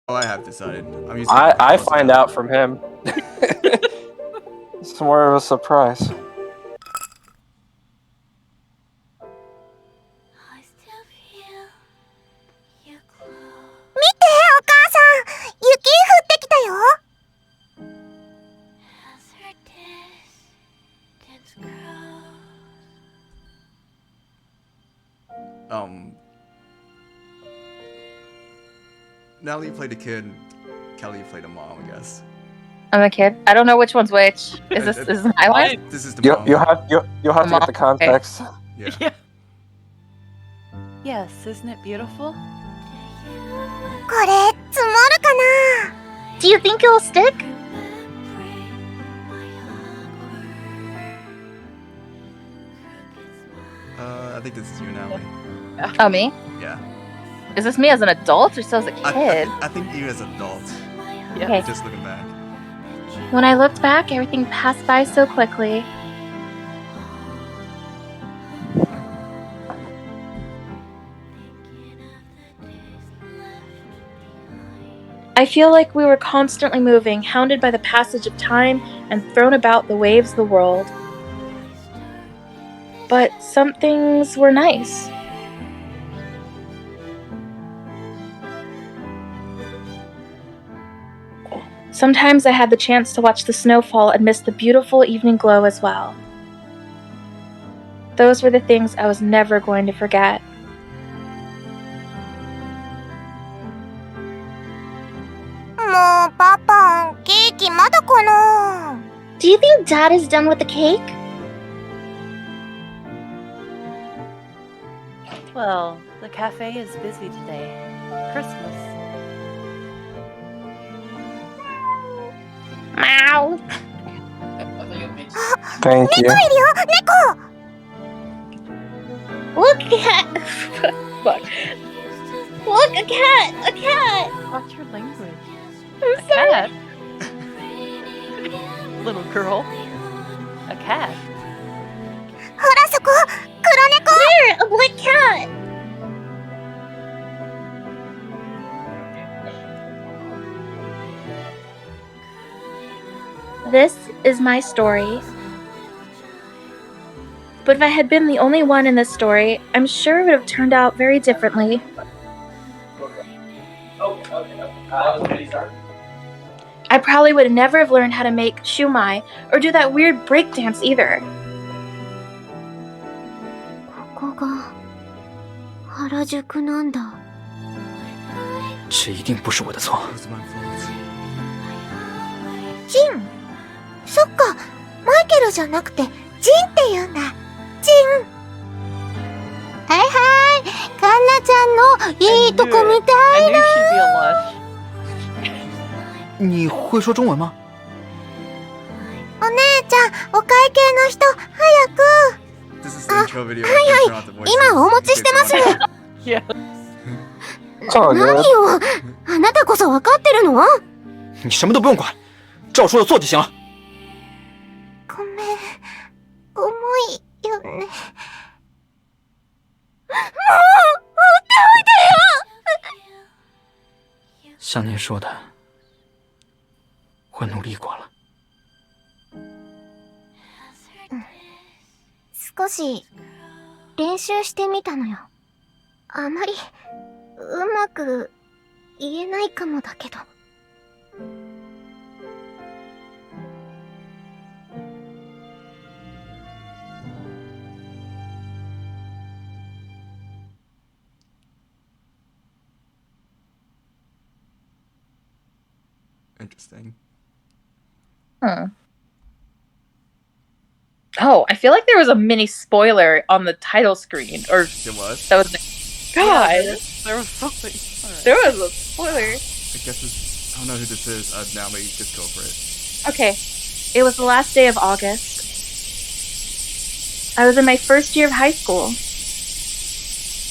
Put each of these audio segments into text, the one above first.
Oh, I have decided. I'm using I find out from him. It's more of a surprise. I still feel you close. 見て、お母さん、雪降ってきたよ。As her distance grows. Natalie, you played a kid. Kelly, you played a mom, I guess. I'm a kid. I don't know which one's which. Is this my one? This is the You mom. you have to get the context. Yeah. Yes, isn't it beautiful? これ積もるかな? Do you think it'll stick? I think this is you, Natalie. Oh, me? Yeah. Is this me as an adult or still as a kid? I think you as an adult. Yeah. Okay. Just looking back. When I looked back, everything passed by so quickly. I feel like we were constantly moving, hounded by the passage of time and thrown about the waves of the world. But some things were nice. Sometimes I had the chance to watch the snowfall and miss the beautiful evening glow as well. Those were the things I was never going to forget. Papa, cake まだかな? Do you think Dad is done with the cake? Well, the cafe is busy today. Christmas. Meow. Thank you. 猫いるよ、猫! Look, cat. Fuck. Look, a cat. A cat. Watch your language. I'm A sorry. cat? Little girl. A cat. ほらそこ、黒猫! There, a black cat. This is my story. But if I had been the only one in this story, I'm sure it would have turned out very differently. I probably would never have learned how to make shumai or do that weird breakdance either. ここが原宿なんだ。这一定不是我的错。 It was my fault. ジン。そっか、マイケルじゃなくてジンって言うんだ。ジン。はいはい、カンナちゃんのいいとこ見た I い knew な。 she'd be a lush. 你会说中文吗？お姉ちゃん、お会計の人、早く。 This is the intro video. Turn off the voices. 今お持ちしてます。 Yeah. It's all 何 good. よ、あなたこそ分かってるの？你什么都不用管，照说的做就行了。ごめん、重いよね。もう、放って像您说的，我努力过了。おいでよ。少し練習してみたのよ。あまりうまく言えないかもだけど。Interesting. Oh, I feel like there was a mini spoiler on the title screen. Or It was. that was... God! There was something. Alright. There was a spoiler. I guess this. I don't know who this is. Natalie, just go for it. Okay. It was the last day of August. I was in my first year of high school.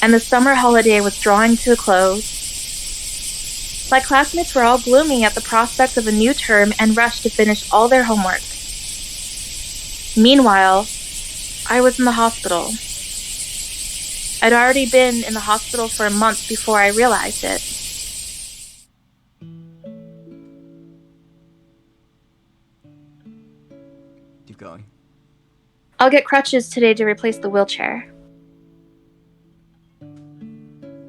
And the summer holiday was drawing to a close. My classmates were all gloomy at the prospect of a new term and rushed to finish all their homework. Meanwhile, I was in the hospital. I'd already been in the hospital for a month before I realized it. keep going. I'll get crutches today to replace the wheelchair.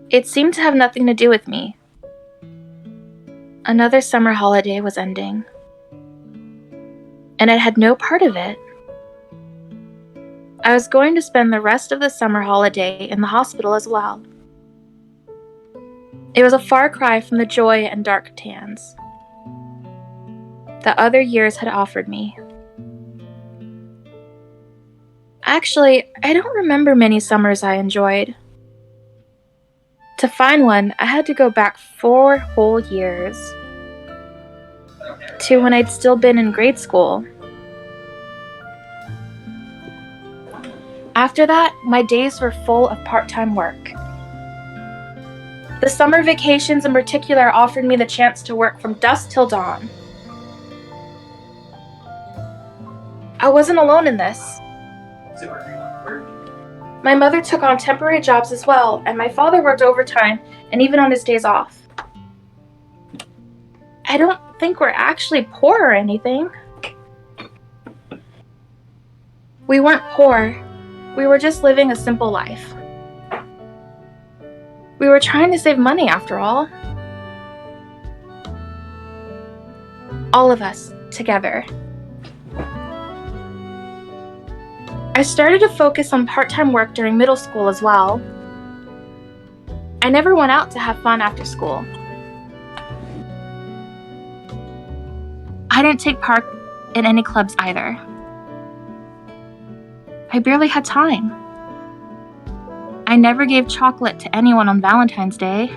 It seemed to have nothing to do with me. Another summer holiday was ending, and I had no part of it. I was going to spend the rest of the summer holiday in the hospital as well. It was a far cry from the joy and dark tans that other years had offered me. Actually, I don't remember many summers I enjoyed. To find one, I had to go back 4 whole years to when I'd still been in grade school. After that, my days were full of part-time work. The summer vacations in particular offered me the chance to work from dusk till dawn. I wasn't alone in this. My mother took on temporary jobs as well, and my father worked overtime and even on his days off. I don't think we're actually poor or anything. We weren't poor. We were just living a simple life. We were trying to save money after all. All of us, together. I started to focus on part-time work during middle school as well. I never went out to have fun after school. I didn't take part in any clubs either. I barely had time. I never gave chocolate to anyone on Valentine's Day.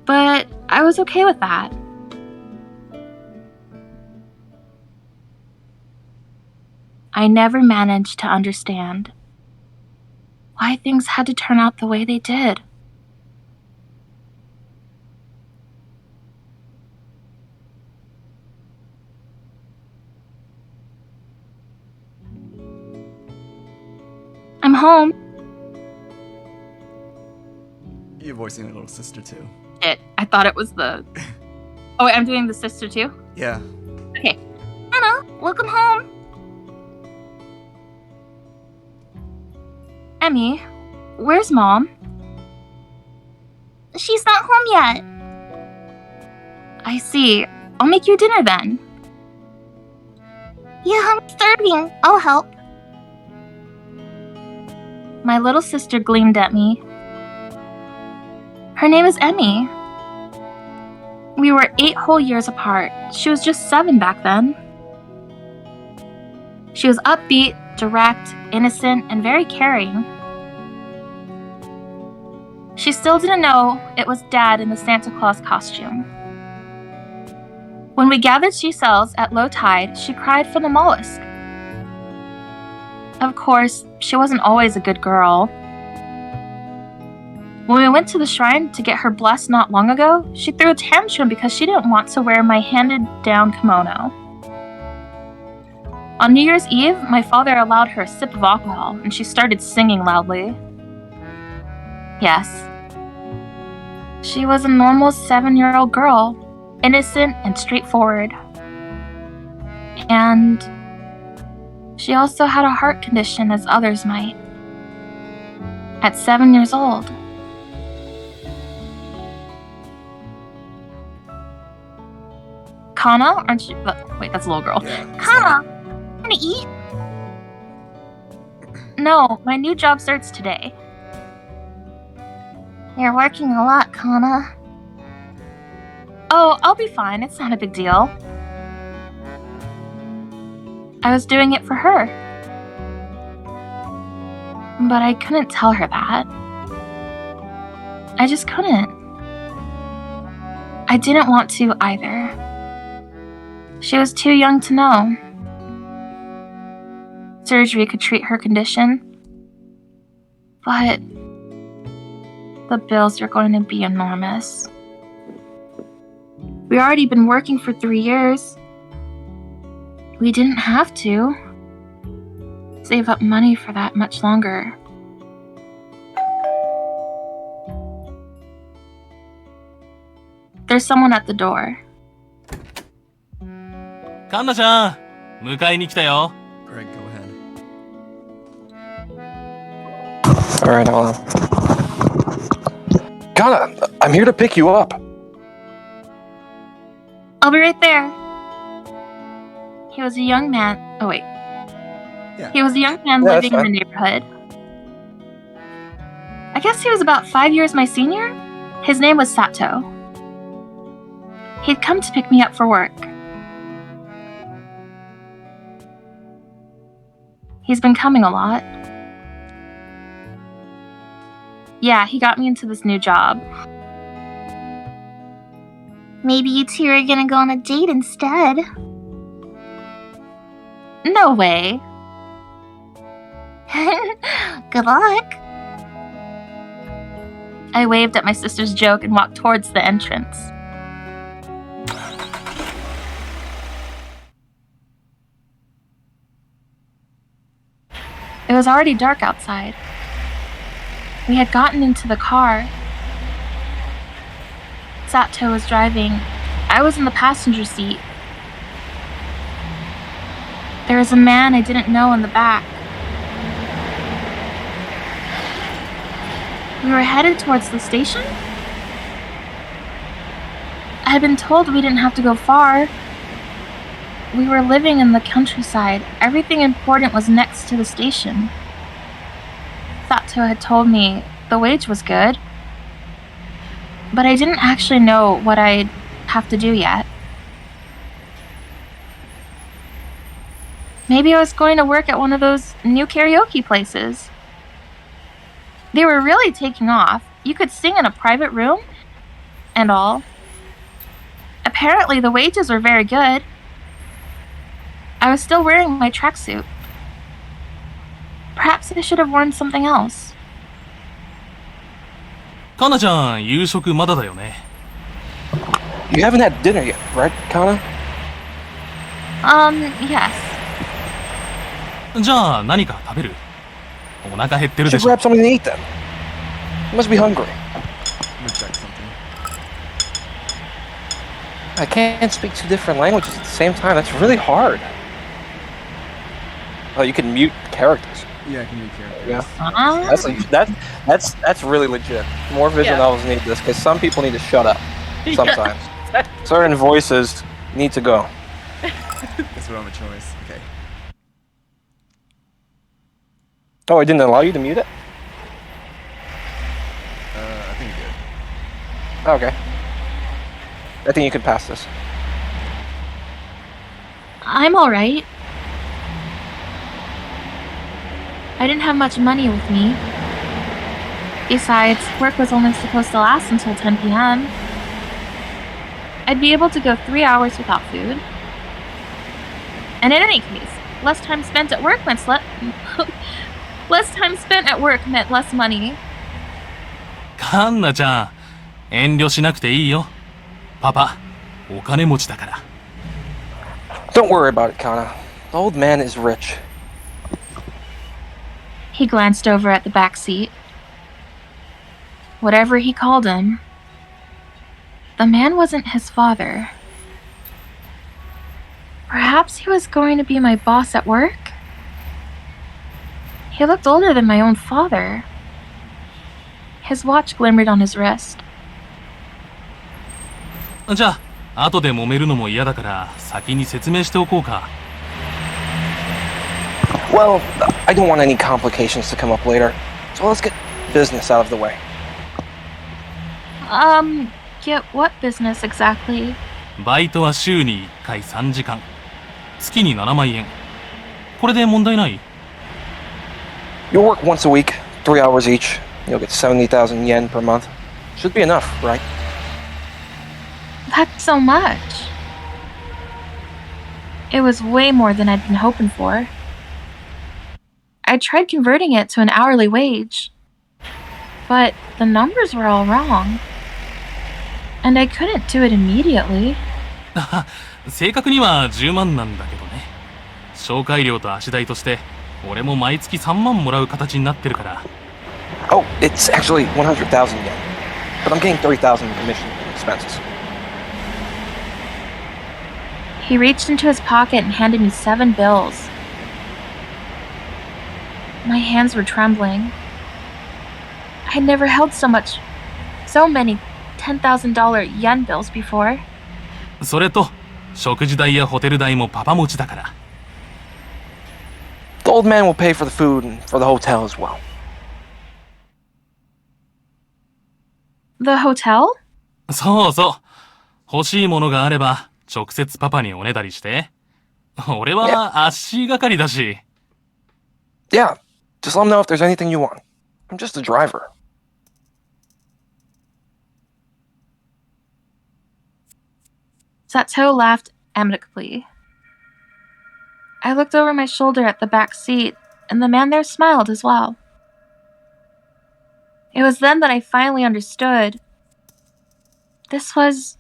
But I was okay with that. I never managed to understand why things had to turn out the way they did. I'm home. You're voicing a little sister too. I thought it was the... Oh, wait, I'm doing the sister too? Yeah. Okay. Kanna, welcome home. Emmy, where's Mom? She's not home yet. I see. I'll make you dinner then. Yeah, I'm starving. I'll help. My little sister gleamed at me. Her name is Emmy. We were 8 whole years apart. She was just 7 back then. She was upbeat, direct, innocent, and very caring. She still didn't know it was Dad in the Santa Claus costume. When we gathered seashells at low tide, she cried for the mollusk. Of course, she wasn't always a good girl. When we went to the shrine to get her blessed not long ago, she threw a tantrum because she didn't want to wear my handed-down kimono. On New Year's Eve, my father allowed her a sip of alcohol, and she started singing loudly. Yes. She was a normal 7-year-old girl, innocent and straightforward. And she also had a heart condition as others might. At 7 years old. Kanna, aren't you? Wait, that's a little girl. Yeah. Kanna, wanna eat? No, my new job starts today. You're working a lot, Kanna. Oh, I'll be fine. It's not a big deal. I was doing it for her. But I couldn't tell her that. I just couldn't. I didn't want to either. She was too young to know. Surgery could treat her condition. But the bills are going to be enormous. We already been working for 3 years. We didn't have to save up money for that much longer. There's someone at the door. Kanna-chan! 迎えに来たよ。 Greg, go ahead. Alright, hold on. Kanna, I'm here to pick you up. I'll be right there. He was a young man. Oh, wait. Yeah. He was a young man Yeah, living in that's the neighborhood. I guess he was about 5 years my senior. His name was Satou. He'd come to pick me up for work. He's been coming a lot. Yeah, he got me into this new job. Maybe you two are gonna go on a date instead. No way. Good luck. I waved at my sister's joke and walked towards the entrance. It was already dark outside. We had gotten into the car. Satou was driving. I was in the passenger seat. There was a man I didn't know in the back. We were headed towards the station? I had been told we didn't have to go far. We were living in the countryside. Everything important was next to the station. Satou had told me the wage was good, but I didn't actually know what I'd have to do yet. Maybe I was going to work at one of those new karaoke places. They were really taking off. You could sing in a private room and all. Apparently the wages were very good. I was still wearing my tracksuit. Perhaps I should have worn something else. カナちゃん、夕食まだだよね。 You haven't had dinner yet, right, Kanna? Yes. じゃあ何か食べる？お腹減ってる You で should しょ。 grab something to eat then. You must be hungry. I'm gonna check something. I can't speak two different languages at the same time. That's really hard. Oh, you can mute characters. Yeah, I can read characters. Yeah. That's really legit. More visual novels need this because some people need to shut up sometimes. Certain voices need to go. Guess we don't have a choice. Okay. Oh, I didn't allow you to mute it? I think we did. Oh, okay. I think you could pass this. I'm alright. I didn't have much money with me. Besides, work was only supposed to last until 10 p.m. I'd be able to go 3 hours without food. And in any case, less time spent at work meant less time spent at work meant less money. カンナちゃん、遠慮しなくていいよ。パパ、お金持ちだから。 Don't worry about it, Kanna. The old man is rich. He glanced over at the back seat. Whatever he called him, the man wasn't his father. Perhaps he was going to be my boss at work? He looked older than my own father. His watch glimmered on his wrist. じゃあ、後で揉めるのも嫌だから、先に説明しておこうか。 Well, I don't want any complications to come up later. So let's get business out of the way. Get what business exactly? バイトは週に1回3時間。月に7万円。これで問題ない？ You'll work once a week, 3 hours each. You'll get 70,000 yen per month. Should be enough, right? That's so much. It was way more than I'd been hoping for. I tried converting it to an hourly wage, but the numbers were all wrong. And I couldn't do it immediately. 正確には10万なんだけどね。紹介料と足代として、俺も毎月3万もらう形になってるから。 Oh, it's actually 100,000 yen. But I'm getting 30,000 in commission and expenses. He reached into his pocket and handed me 7 bills. My hands were trembling. I had never held so many $10,000 yen bills before. それと、食事代やホテル代もパパ持ちだから。The old man will pay for the food and for the hotel as well. The hotel? そうそう。欲しいものがあれば、直接パパにおねだりして。俺は足がかりだし。Yeah, just let him know if there's anything you want. I'm just a driver. Satou laughed amicably. I looked over my shoulder at the back seat, and the man there smiled as well. It was then that I finally understood. This was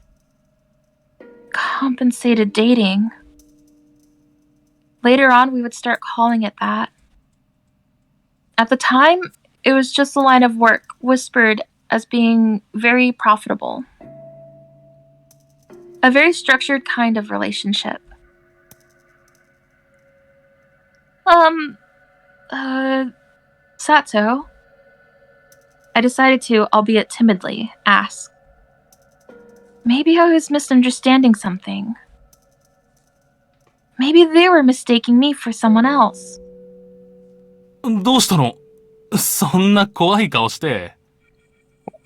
compensated dating. Later on, we would start calling it that. At the time, it was just a line of work whispered as being very profitable. A very structured kind of relationship. Satou. I decided to, albeit timidly, ask. Maybe I was misunderstanding something. Maybe they were mistaking me for someone else. どうしたの？そんな怖い顔して。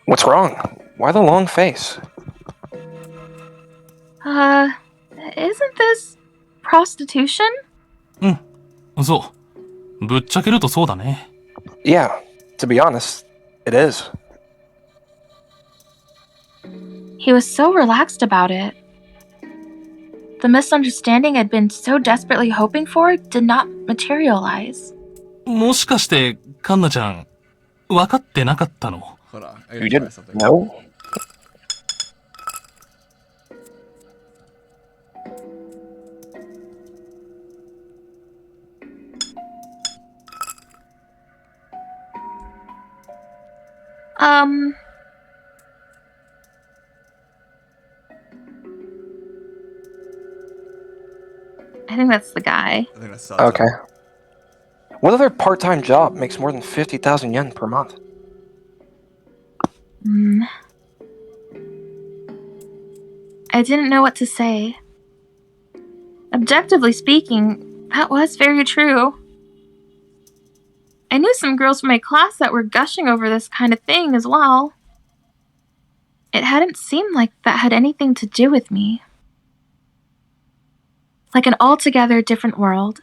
What's wrong? Why the long face? Isn't this prostitution? うん、そう。ぶっちゃけるとそうだね。Yeah, to be honest, it is. He was so relaxed about it. The misunderstanding I'd been so desperately hoping for did not materialize. もしかして、カンナちゃん、分かってなかったの？ Hold on. I You gotta try didn't something. know? I think that's the guy. I think that's Satou. Okay. What other part-time job makes more than 50,000 yen per month? I didn't know what to say. Objectively speaking, that was very true. I knew some girls from my class that were gushing over this kind of thing as well. It hadn't seemed like that had anything to do with me. Like an altogether different world.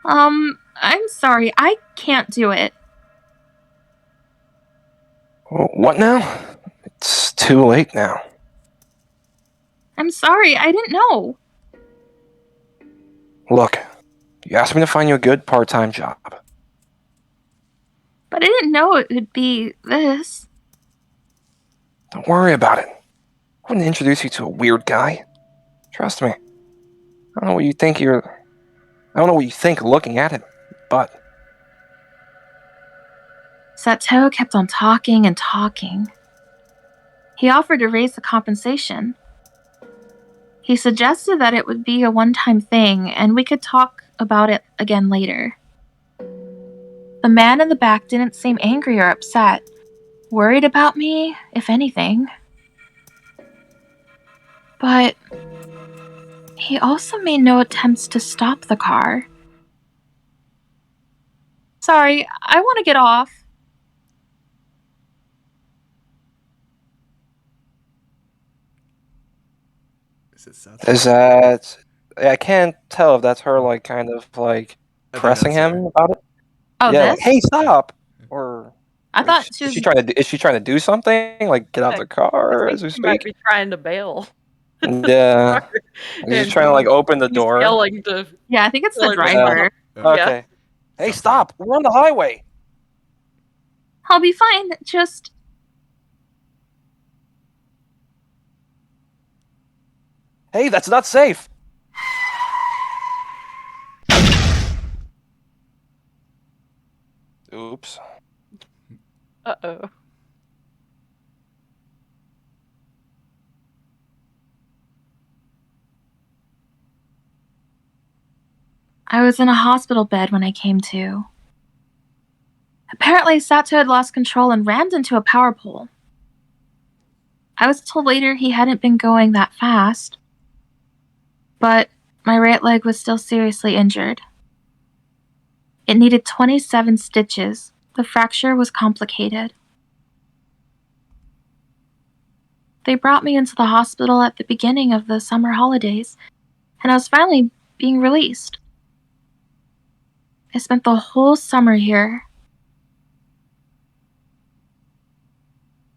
I'm sorry, I can't do it. What now? It's too late now. I'm sorry, I didn't know. Look, you asked me to find you a good part-time job. But I didn't know it would be this. Don't worry about it. I wouldn't introduce you to a weird guy. Trust me. I don't know what you think looking at him, but... Satou kept on talking and talking. He offered to raise the compensation. He suggested that it would be a one-time thing, and we could talk about it again later. The man in the back didn't seem angry or upset. Worried about me, if anything. But he also made no attempts to stop the car. Sorry, I want to get off. Is it Satou? Is that... I can't tell if that's her, like, kind of, like, I think pressing that's him her. about it. Oh, Yeah, this? like, hey, stop! Or... I thought she Is was... she trying to do something? Like, get out the car as we She might speak? be trying to bail. Yeah. He's just trying to, like, open the He's door. yelling to... Yeah, I think it's the Yeah. driver. Okay. Hey, stop! We're on the highway! I'll be fine, just... Hey, that's not safe! Oops. Uh-oh. I was in a hospital bed when I came to. Apparently, Satou had lost control and rammed into a power pole. I was told later he hadn't been going that fast, but my right leg was still seriously injured. It needed 27 stitches. The fracture was complicated. They brought me into the hospital at the beginning of the summer holidays, and I was finally being released. I spent the whole summer here.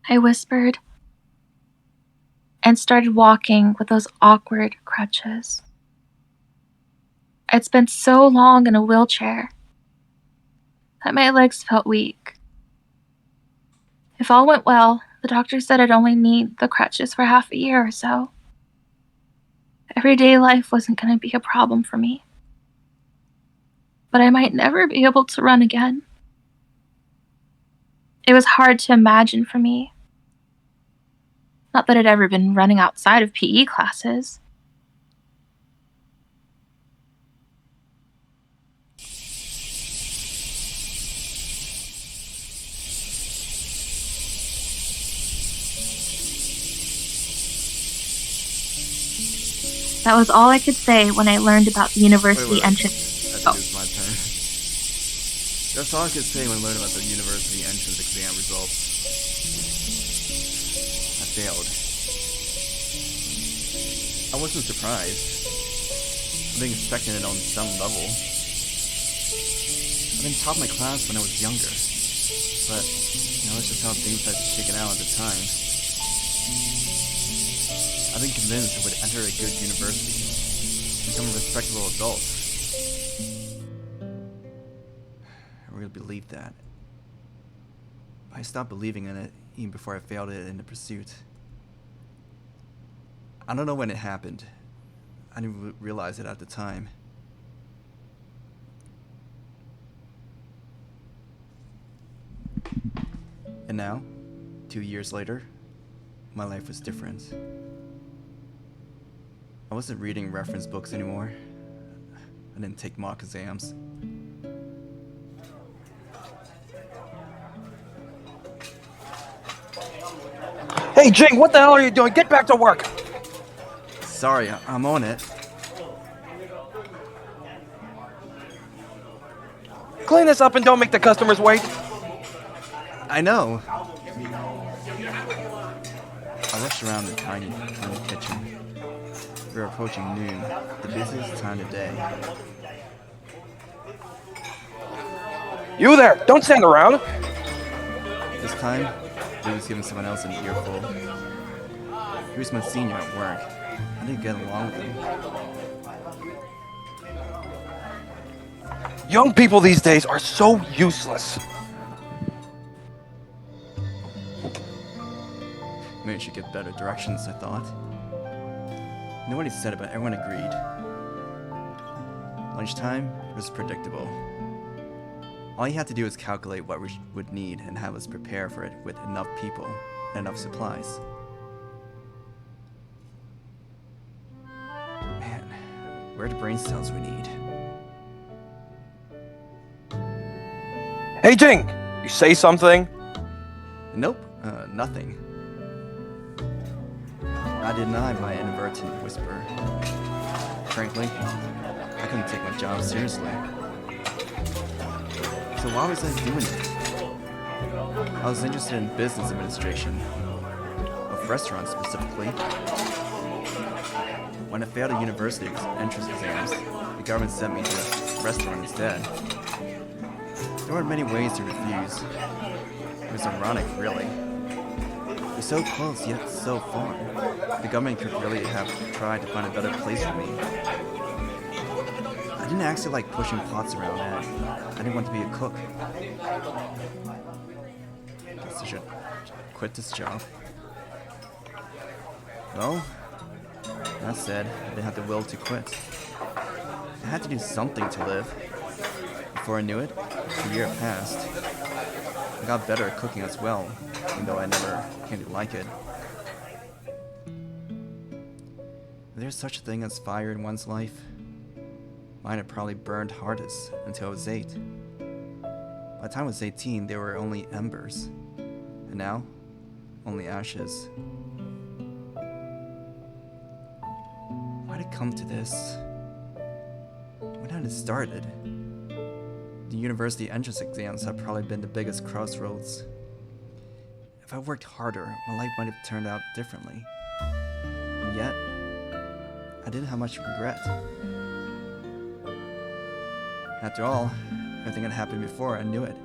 I whispered and started walking with those awkward crutches. I'd spent so long in a wheelchair that my legs felt weak. If all went well, the doctor said I'd only need the crutches for half a year or so. Everyday life wasn't going to be a problem for me. But I might never be able to run again. It was hard to imagine for me. Not that I'd ever been running outside of PE classes. That was all I could say when I learned about the university entrance. I think it's my turn. That's all I could say when I learned about the university entrance exam results. I failed. I wasn't surprised. I've been expecting it on some level. I've been top of my class when I was younger. But, that's just how things had shaken out at the time. I've been convinced I would enter a good university, become a respectable adult. I really believed that. But I stopped believing in it even before I failed it in the pursuit. I don't know when it happened. I didn't realize it at the time. And now, 2 years later, my life was different. I wasn't reading reference books anymore. I didn't take mock exams. Hey, Jiang, what the hell are you doing? Get back to work! Sorry, I'm on it. Clean this up and don't make the customers wait. I know. I rushed around the tiny kitchen. We were approaching noon, the busiest time of day. You there! Don't stand around! This time, Lee was giving someone else an earful. He was my senior at work. I didn't get along with him. Young people these days are so useless. Maybe I should get better directions, I thought. Nobody said it, but everyone agreed. Lunchtime was predictable. All you had to do was calculate what we would need and have us prepare for it with enough people and enough supplies. Man, where are the brain cells we need? Hey, Jiang! You say something? Nope, nothing. I denied my inadvertent whisper. Frankly, I couldn't take my job seriously. So why was I doing it? I was interested in business administration, of restaurants specifically. When I failed a university entrance exams, the government sent me to a restaurant instead. There weren't many ways to refuse. It was ironic, really. We're so close, yet so far. The government could really have tried to find a better place for me. I didn't actually like pushing pots around, and I didn't want to be a cook. Guess I should quit this job. Well, that said, I didn't have the will to quit. I had to do something to live. Before I knew it, a year passed. I got better at cooking as well, even though I never came to like it. Is there such a thing as fire in one's life? Mine had probably burned hardest until I was 8. By the time I was 18, they were only embers. And now, only ashes. Why'd it come to this? When had it started? The university entrance exams have probably been the biggest crossroads. If I worked harder, my life might have turned out differently. And yet, I didn't have much regret. After all, everything had happened before, I knew it.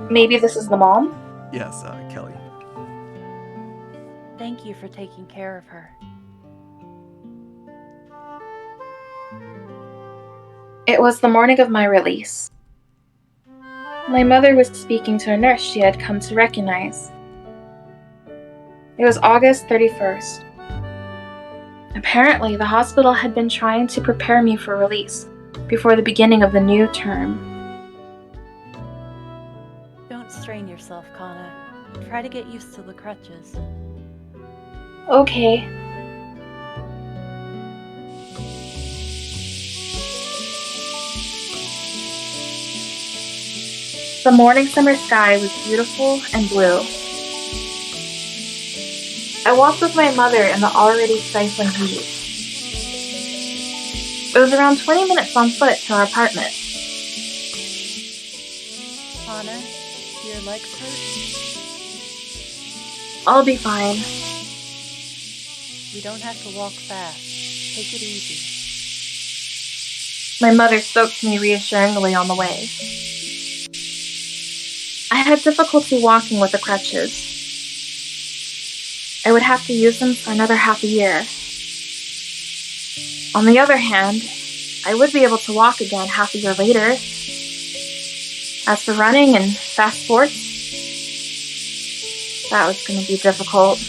Maybe this is the mom? Yes, Kelly. Thank you for taking care of her. It was the morning of my release. My mother was speaking to a nurse she had come to recognize. It was August 31st. Apparently, the hospital had been trying to prepare me for release before the beginning of the new term. Don't strain yourself, Kanna. Try to get used to the crutches. Okay. The morning summer sky was beautiful and blue. I walked with my mother in the already stifling heat. It was around 20 minutes on foot to our apartment. Kanna, do your legs hurt? I'll be fine. We don't have to walk fast. Take it easy. My mother spoke to me reassuringly on the way. I had difficulty walking with the crutches. I would have to use them for another half a year. On the other hand, I would be able to walk again half a year later. As for running and fast sports, that was going to be difficult.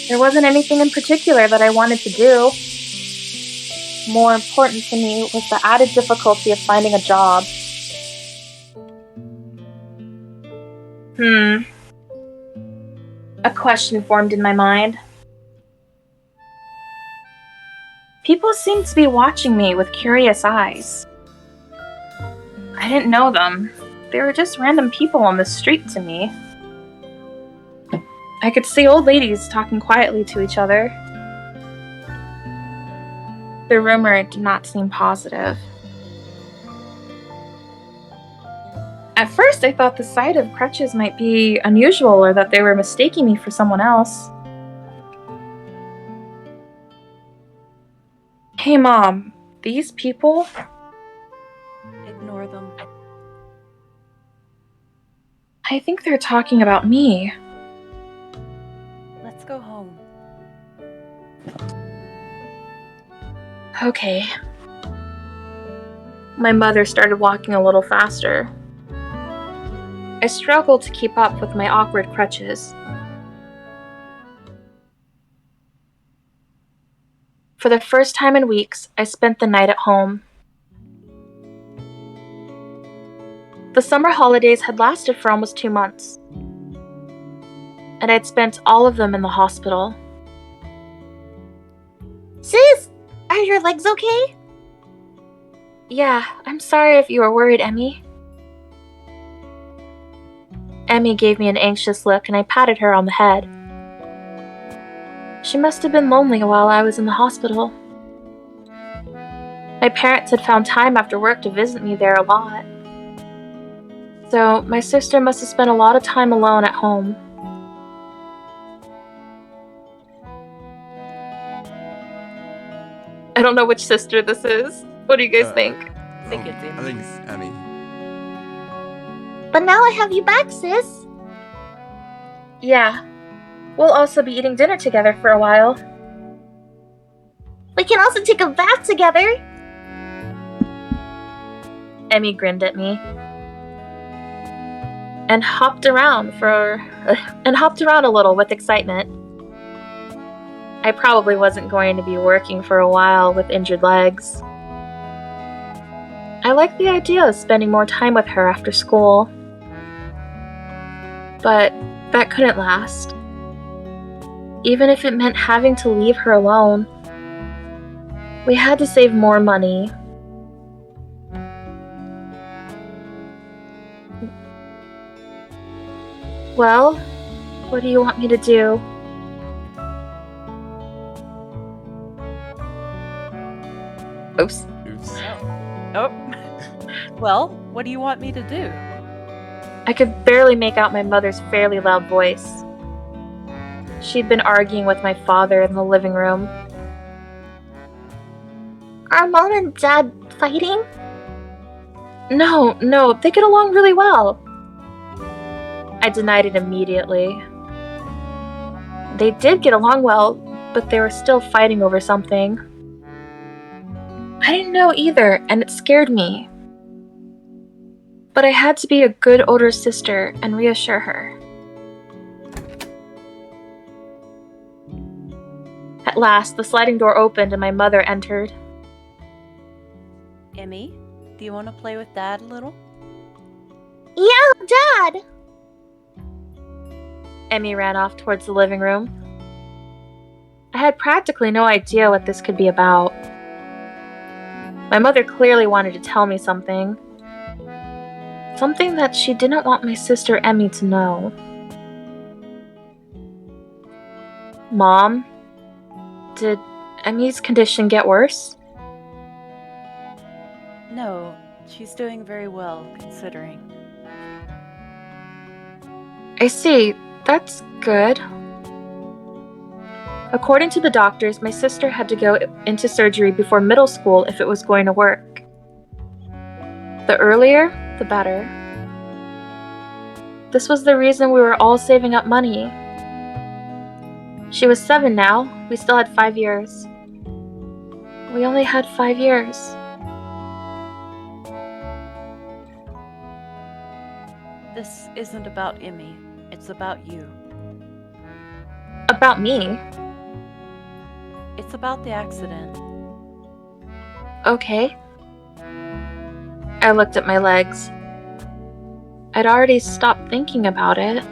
There wasn't anything in particular that I wanted to do. More important to me was the added difficulty of finding a job. A question formed in my mind. People seemed to be watching me with curious eyes. I didn't know them. They were just random people on the street to me. I could see old ladies talking quietly to each other. The rumor did not seem positive. At first, I thought the sight of crutches might be unusual or that they were mistaking me for someone else. Hey, Mom, these people? Ignore them. I think they're talking about me. Let's go home. Okay. My mother started walking a little faster. I struggled to keep up with my awkward crutches. For the first time in weeks, I spent the night at home. The summer holidays had lasted for almost 2 months, and I'd spent all of them in the hospital. Sis, are your legs okay? Yeah, I'm sorry if you were worried, Emmy. Emmy gave me an anxious look and I patted her on the head. She must have been lonely while I was in the hospital. My parents had found time after work to visit me there a lot. So my sister must have spent a lot of time alone at home. I don't know which sister this is. What do you guys think? I think it's I think it's Emmy. But now I have you back, sis. Yeah. We'll also be eating dinner together for a while. We can also take a bath together. Emmy grinned at me. And hopped around a little with excitement. I probably wasn't going to be working for a while with injured legs. I liked the idea of spending more time with her after school. But that couldn't last. Even if it meant having to leave her alone. We had to save more money. Well, what do you want me to do? Oops. Oops. Oh. Well, what do you want me to do? I could barely make out my mother's fairly loud voice. She'd been arguing with my father in the living room. Are Mom and Dad fighting? No, they get along really well. I denied it immediately. They did get along well, but they were still fighting over something. I didn't know either, and it scared me. But I had to be a good older sister and reassure her. At last, the sliding door opened and my mother entered. Emmy, do you want to play with Dad a little? Yeah, Dad! Emmy ran off towards the living room. I had practically no idea what this could be about. My mother clearly wanted to tell me something. Something that she didn't want my sister Emmy to know. Mom, did Emmy's condition get worse? No, she's doing very well, considering. I see. That's good. According to the doctors, my sister had to go into surgery before middle school if it was going to work. The earlier, the better. This was the reason we were all saving up money. She was 7 now. We still had 5 years. We only had 5 years. This isn't about Emmy. It's about you. About me? It's about the accident. Okay. I looked at my legs. I'd already stopped thinking about it.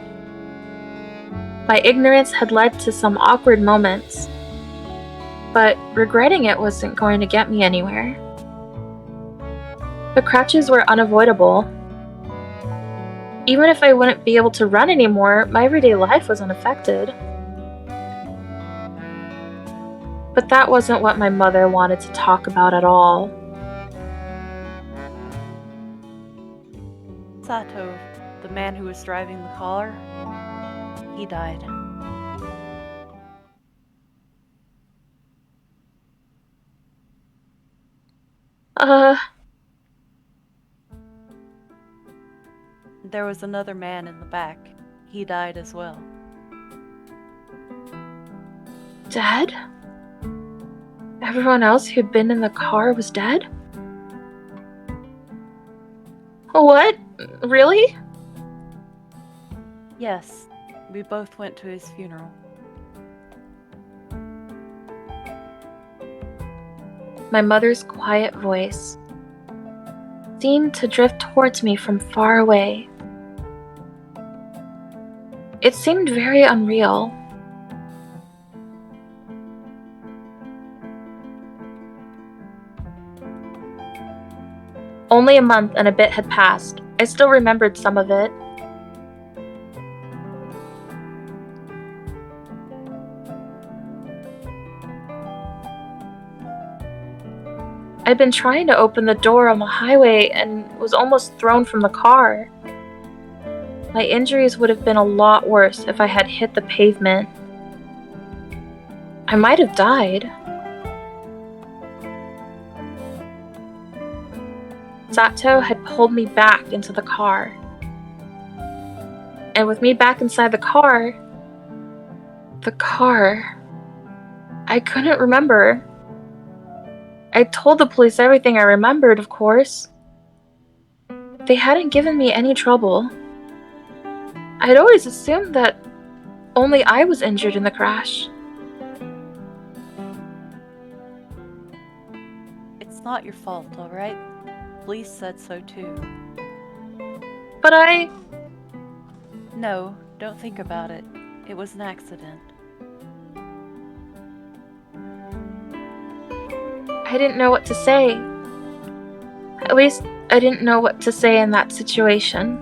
My ignorance had led to some awkward moments, but regretting it wasn't going to get me anywhere. The crutches were unavoidable. Even if I wouldn't be able to run anymore, my everyday life was unaffected. But that wasn't what my mother wanted to talk about at all. Satou, the man who was driving the car, he died. There was another man in the back. He died as well. Dead? Everyone else who'd been in the car was dead? What? Really? Yes, we both went to his funeral. My mother's quiet voice seemed to drift towards me from far away. It seemed very unreal. Only a month and a bit had passed. I still remembered some of it. I'd been trying to open the door on the highway and was almost thrown from the car. My injuries would have been a lot worse if I had hit the pavement. I might have died. Satou had pulled me back into the car. And with me back inside the car, I couldn't remember. I told the police everything I remembered, of course. They hadn't given me any trouble. I'd always assumed that only I was injured in the crash. not your fault, alright? Police said so too. But I No, don't think about it. It was an accident. didn't know what to say. At least, I didn't know what to say in that situation.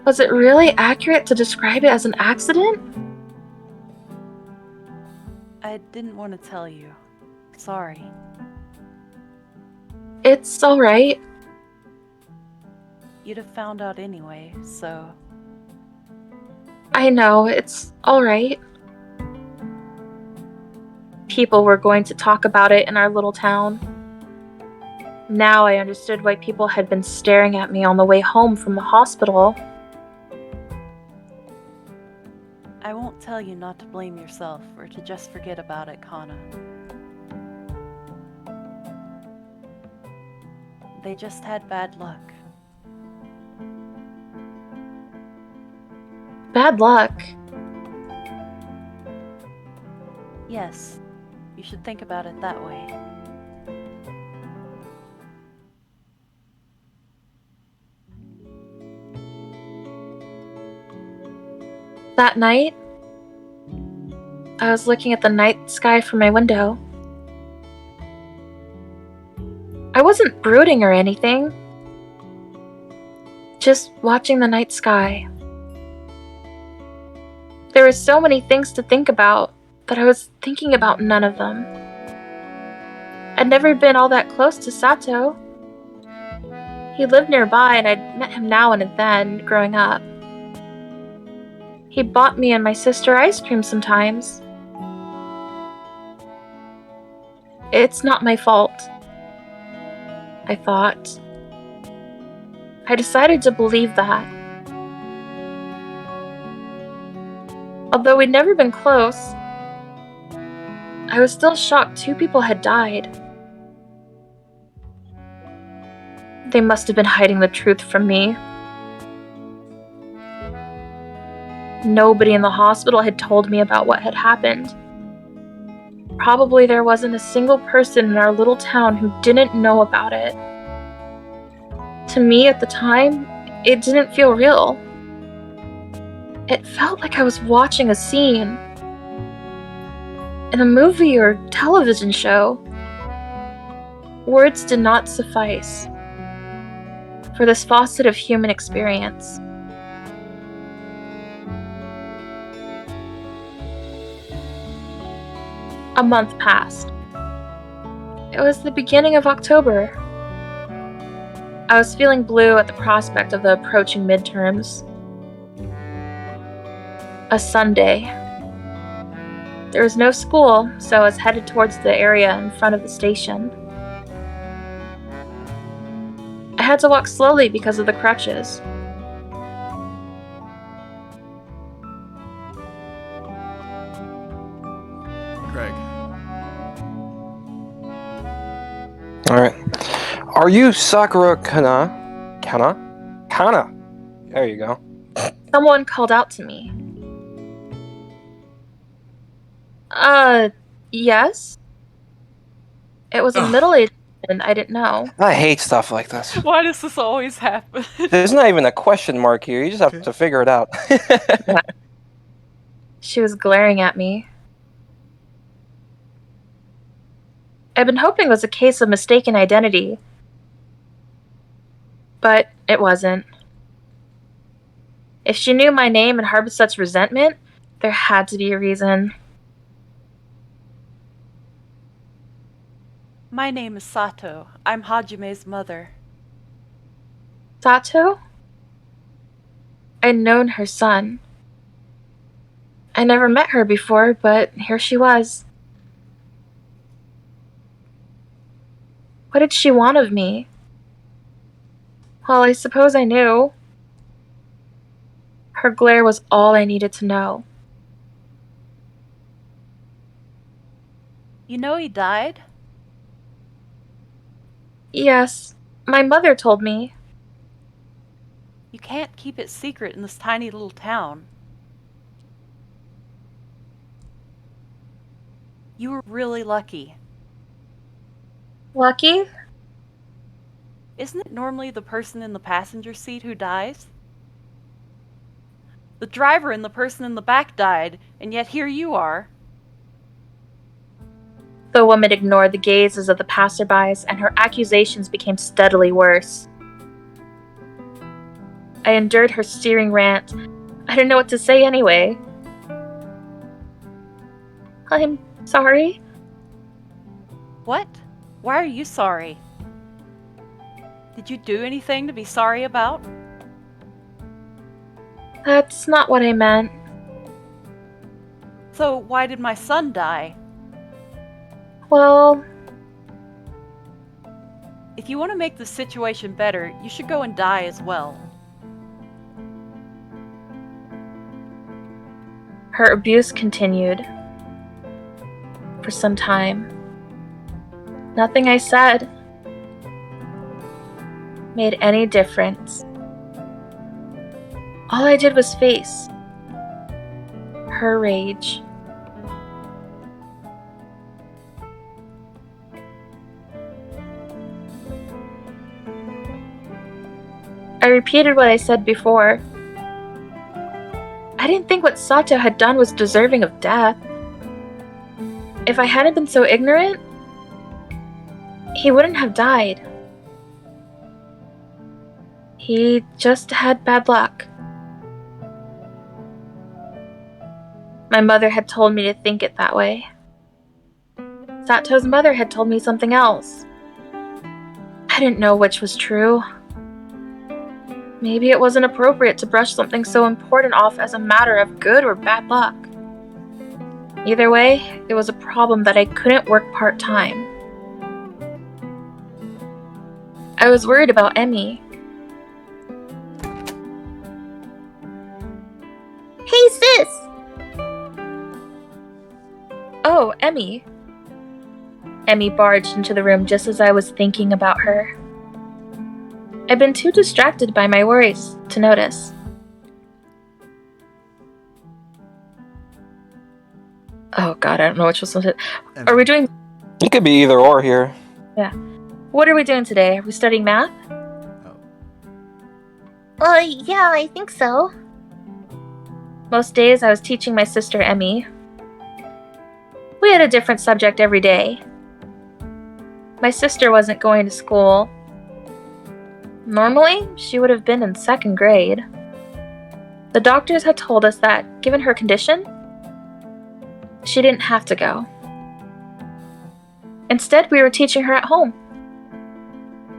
Was it really accurate to describe it as an accident? I didn't want to tell you. Sorry. It's alright. You'd have found out anyway, so... I know, it's alright. People were going to talk about it in our little town. Now I understood why people had been staring at me on the way home from the hospital. I won't tell you not to blame yourself or to just forget about it, Kanna. They just had bad luck. Bad luck. Yes, you should think about it that way. That night, I was looking at the night sky from my window. I wasn't brooding or anything. Just watching the night sky. There were so many things to think about, but I was thinking about none of them. I'd never been all that close to Satou. He lived nearby and I'd met him now and then growing up. He bought me and my sister ice cream sometimes. It's not my fault, I thought. I decided to believe that. Although we'd never been close, I was still shocked 2 people had died. They must have been hiding the truth from me. Nobody in the hospital had told me about what had happened. Probably there wasn't a single person in our little town who didn't know about it. To me at the time, it didn't feel real. It felt like I was watching a scene in a movie or television show. Words did not suffice for this facet of human experience. A month passed. It was the beginning of October. I was feeling blue at the prospect of the approaching midterms. A Sunday. There was no school, so I was headed towards the area in front of the station. I had to walk slowly because of the crutches. Greg. Alright. Are you Sakura Kanna? Kanna? There you go. Someone called out to me. Yes? It was a middle-aged woman I didn't know. I hate stuff like this. Why does this always happen? There's not even a question mark here. You just have to figure it out. She was glaring at me. I'd been hoping it was a case of mistaken identity. But it wasn't. If she knew my name and harbored such resentment, there had to be a reason. My name is Satou. I'm Hajime's mother. Satou? I'd known her son. I never met her before, but here she was. What did she want of me? Well, I suppose I knew. Her glare was all I needed to know. You know he died? Yes, my mother told me. You can't keep it secret in this tiny little town. You were really lucky. Lucky? Isn't it normally the person in the passenger seat who dies? The driver and the person in the back died, and yet here you are. The woman ignored the gazes of the passerbys, and her accusations became steadily worse. I endured her searing rant. I didn't know what to say anyway. I'm sorry. What? Why are you sorry? Did you do anything to be sorry about? That's not what I meant. So why did my son die? Well, If you want to make the situation better, you should go and die as well. her abuse continued. For some time. Nothing I said made any difference. All I did was face her rage. I repeated what I said before. I didn't think what Satou had done was deserving of death. If I hadn't been so ignorant, he wouldn't have died. He just had bad luck. My mother had told me to think it that way. Satou's mother had told me something else. I didn't know which was true. Maybe it wasn't appropriate to brush something so important off as a matter of good or bad luck. Either way, it was a problem that I couldn't work part-time. I was worried about Emmy. Hey sis! Oh, Emmy. Emmy barged into the room just as I was thinking about her. I'd been too distracted by my worries to notice. Oh god, I don't know which was it. Are we doing... It could be either or here. Yeah. What are we doing today? Are we studying math? Yeah, I think so. Most days I was teaching my sister Emmy. We had a different subject every day. My sister wasn't going to school. Normally, she would have been in 2nd grade. The doctors had told us that, given her condition, she didn't have to go. Instead, we were teaching her at home,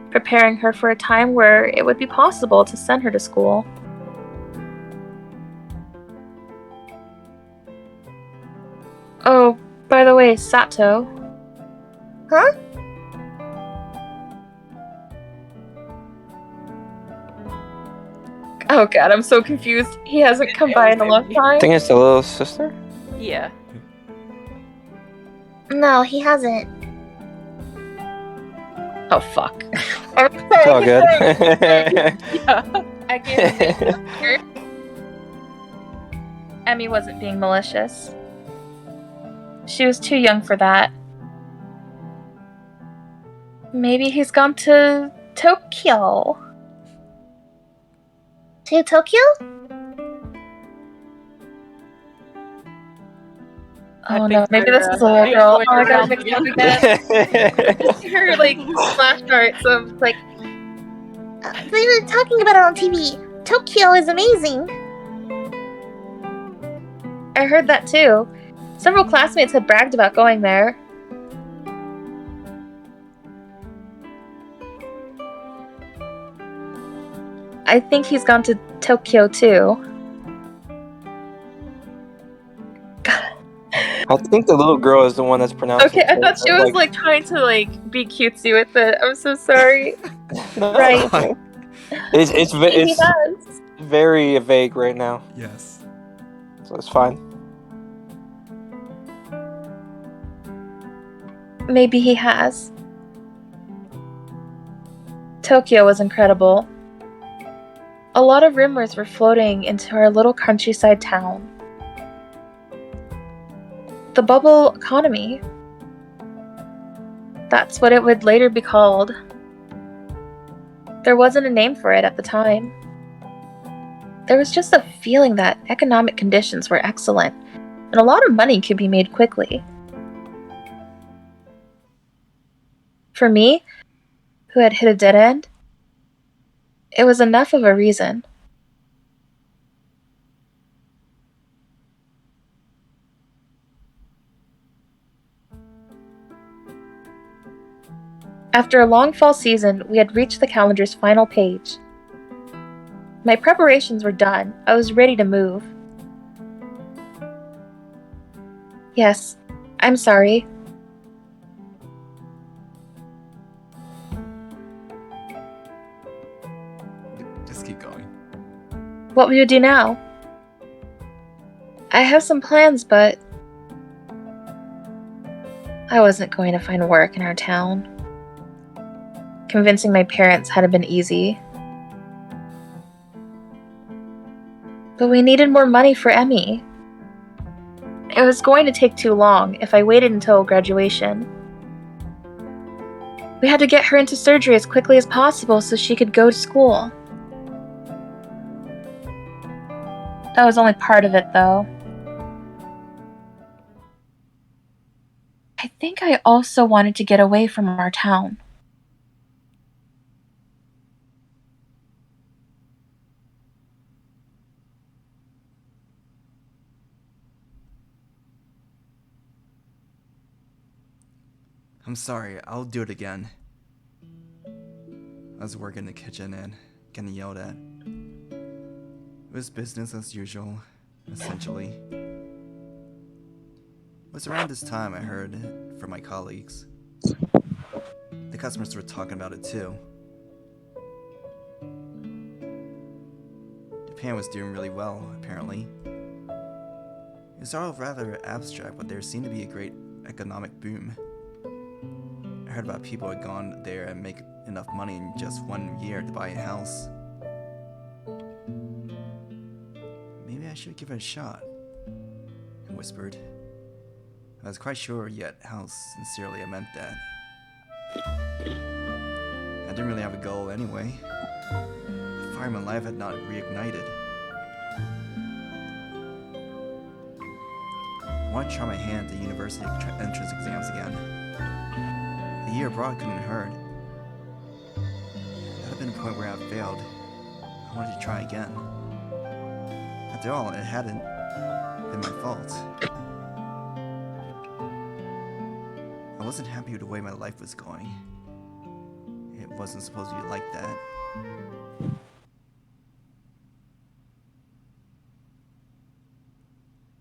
preparing her for a time where it would be possible to send her to school. Oh, by the way, Satou. Huh? Oh god, I'm so confused. He hasn't come by in a long I time. think it's the little sister. Yeah. No, he hasn't. Oh fuck. It's all good. Yeah. I gave him Emmy wasn't being malicious. She was too young for that. Maybe he's gone to Tokyo. To Tokyo? Oh no, maybe this is a little girl. Oh, I gotta mix it up again. Her like flashcards of like, They were talking about it on TV. Tokyo is amazing. I heard that too. Several classmates had bragged about going there. I think he's gone to Tokyo too. I think the little girl is the one that's pronounced. Okay, I thought she was like trying to like be cutesy with it. I'm so sorry. No, Right. It's He does. very vague right now, Yes. so it's fine. Maybe he has. Tokyo was incredible. A lot of rumors were floating into our little countryside town. The bubble economy. That's what it would later be called. There wasn't a name for it at the time. There was just a feeling that economic conditions were excellent, and a lot of money could be made quickly. For me, who had hit a dead end, it was enough of a reason. After a long fall season, we had reached the calendar's final page. My preparations were done. I was ready to move. Yes, I'm sorry. Just keep going. What will you do now? I have some plans, but I wasn't going to find work in our town. Convincing my parents hadn't been easy. But we needed more money for Emmy. It was going to take too long if I waited until graduation. We had to get her into surgery as quickly as possible so she could go to school. That was only part of it, though. I think I also wanted to get away from our town. I'm sorry, I'll do it again. I was working in the kitchen and getting yelled at. It was business as usual, essentially. It was around this time I heard from my colleagues. The customers were talking about it too. Japan was doing really well, apparently. It's all rather abstract, but there seemed to be a great economic boom. I heard about people who had gone there and make enough money in just 1 year to buy a house. Maybe I should give it a shot, I whispered. I was quite sure yet how sincerely I meant that. I didn't really have a goal anyway. The fire in my life had not reignited. I wanted to try my hand at the university entrance exams again. A year abroad couldn't hurt. That had been a point where I had failed. I wanted to try again. After all, it hadn't been my fault. I wasn't happy with the way my life was going. It wasn't supposed to be like that.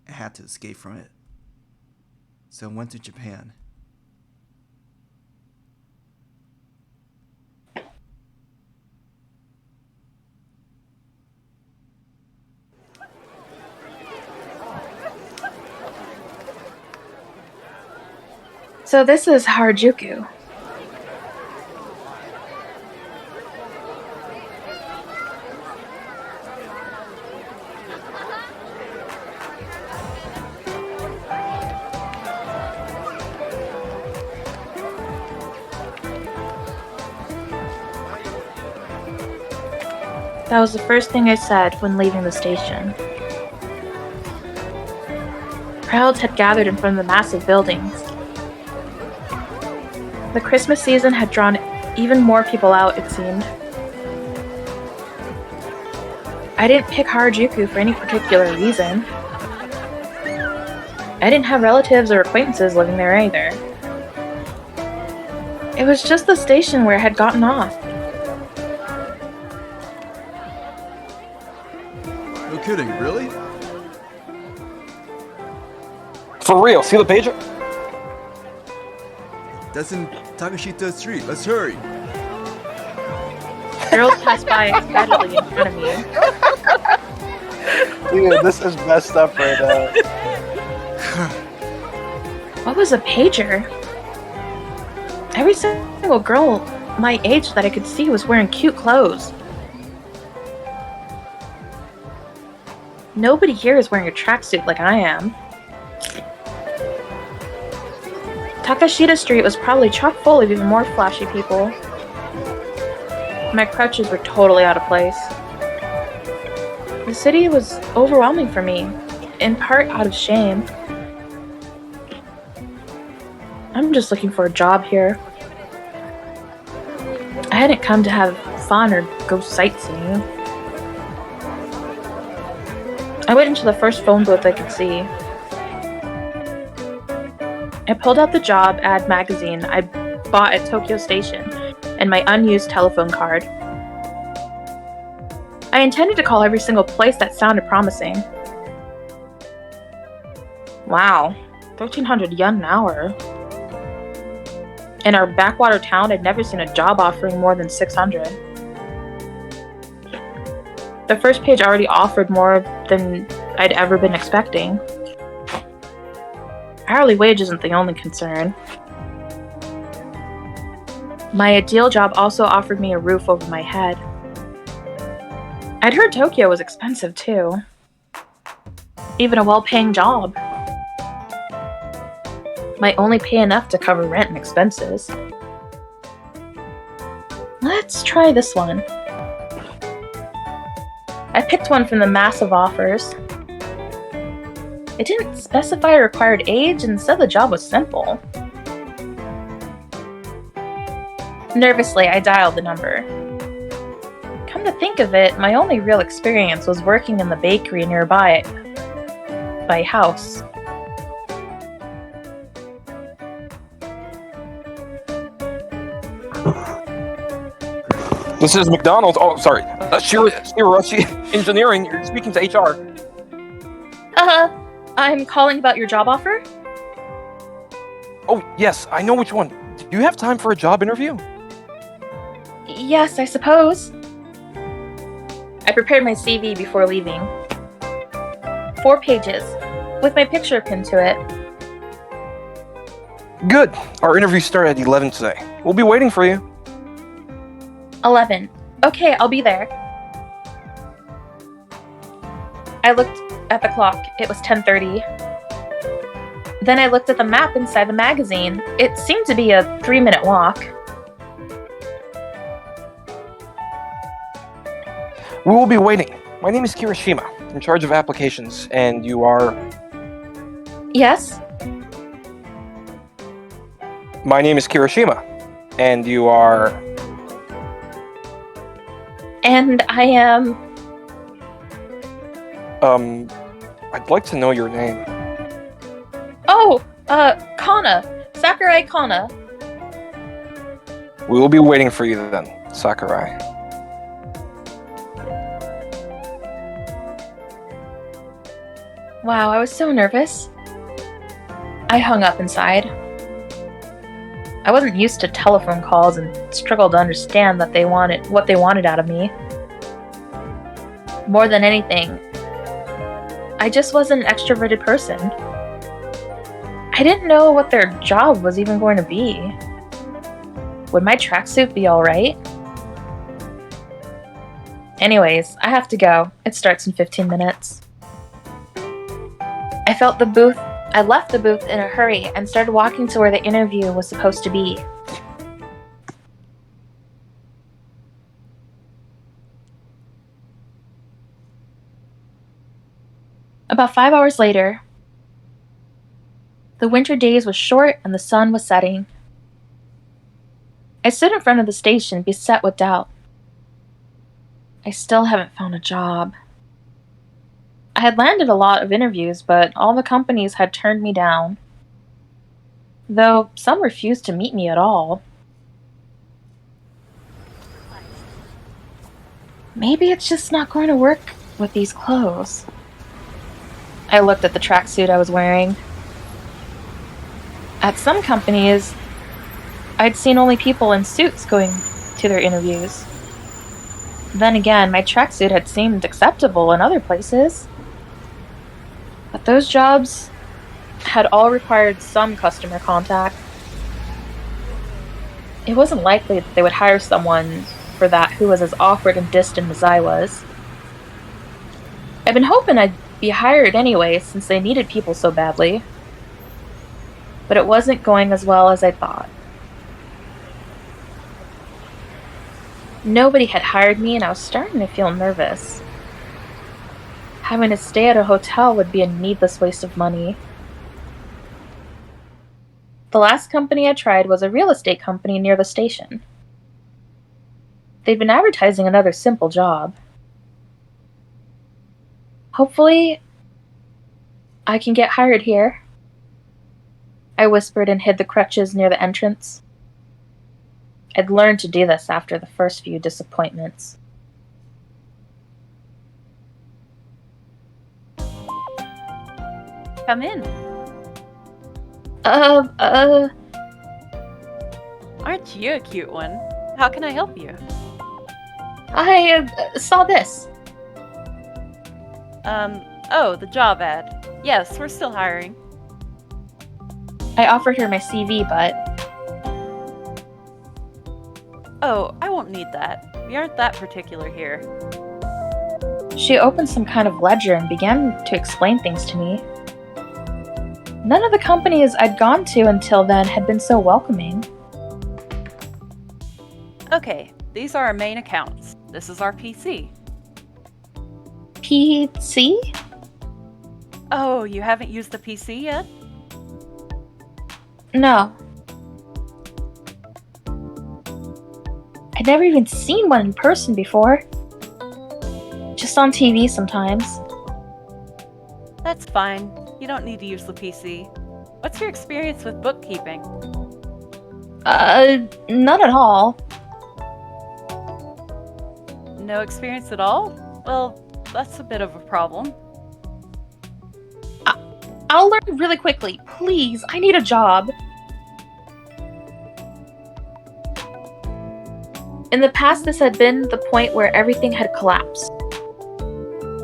I had to escape from it. So I went to Japan. So this is Harajuku. That was the first thing I said when leaving the station. Crowds had gathered in front of the massive buildings. The Christmas season had drawn even more people out, it seemed. I didn't pick Harajuku for any particular reason. I didn't have relatives or acquaintances living there either. It was just the station where I had gotten off. No kidding, really? For real, see the pager? That's in Takashita Street. Let's hurry. Girls passed by excitedly in front of me. Dude, this is messed up right now. What was a pager? Every single girl my age that I could see was wearing cute clothes. Nobody here is wearing a tracksuit like I am. Takashita Street was probably chock full of even more flashy people. My crutches were totally out of place. The city was overwhelming for me, in part out of shame. I'm just looking for a job here. I hadn't come to have fun or go sightseeing. I went into the first phone booth I could see. I pulled out the job ad magazine I bought at Tokyo Station and my unused telephone card. I intended to call every single place that sounded promising. Wow, 1,300 yen an hour. In our backwater town, I'd never seen a job offering more than 600. The first page already offered more than I'd ever been expecting. Hourly wage isn't the only concern. My ideal job also offered me a roof over my head. I'd heard Tokyo was expensive too. Even a well-paying job might only pay enough to cover rent and expenses. Let's try this one. I picked one from the massive offers. It didn't specify a required age and said the job was simple. Nervously, I dialed the number. Come to think of it, my only real experience was working in the bakery nearby my house. This is McDonald's. Oh, sorry. Shiori Engineering. You're speaking to HR. I'm calling about your job offer? Oh, yes. I know which one. Do you have time for a job interview? Yes, I suppose. I prepared my CV before leaving. 4 pages, with my picture pinned to it. Good. Our interview started at 11 today. We'll be waiting for you. 11. Okay, I'll be there. I looked at the clock. It was 10:30. Then I looked at the map inside the magazine. It seemed to be a 3-minute walk. We will be waiting. My name is Kirishima, in charge of applications, and you are... Yes? My name is Kirishima, and you are... And I am... I'd like to know your name. Oh, Kanna. Sakurai Kanna. We will be waiting for you then, Sakurai. Wow, I was so nervous. I hung up inside. I wasn't used to telephone calls and struggled to understand what they wanted out of me. More than anything, I just wasn't an extroverted person. I didn't know what their job was even going to be. Would my tracksuit be alright? Anyways, I have to go. It starts in 15 minutes. I left the booth in a hurry and started walking to where the interview was supposed to be. About 5 hours later, the winter days were short and the sun was setting. I stood in front of the station, beset with doubt. I still haven't found a job. I had landed a lot of interviews, but all the companies had turned me down. Though some refused to meet me at all. Maybe it's just not going to work with these clothes. I looked at the tracksuit I was wearing. At some companies, I'd seen only people in suits going to their interviews. Then again, my tracksuit had seemed acceptable in other places. But those jobs had all required some customer contact. It wasn't likely that they would hire someone for that who was as awkward and distant as I was. I'd been hoping I'd be hired anyway, since they needed people so badly. but it wasn't going as well as I thought. Nobody had hired me, and I was starting to feel nervous. Having to stay at a hotel would be a needless waste of money. The last company I tried was a real estate company near the station. They'd been advertising another simple job. Hopefully, I can get hired here. I whispered and hid the crutches near the entrance. I'd learned to do this after the first few disappointments. Come in. Aren't you a cute one? How can I help you? I saw this. Oh, the job ad. Yes, we're still hiring. I offered her my CV, but... Oh, I won't need that. We aren't that particular here. She opened some kind of ledger and began to explain things to me. None of the companies I'd gone to until then had been so welcoming. Okay, these are our main accounts. This is our PC. PC? Oh, you haven't used the PC yet? No. I'd never even seen one in person before. Just on TV sometimes. That's fine. You don't need to use the PC. What's your experience with bookkeeping? None at all. No experience at all? Well, that's a bit of a problem. I'll learn really quickly. Please, I need a job. In the past, this had been the point where everything had collapsed.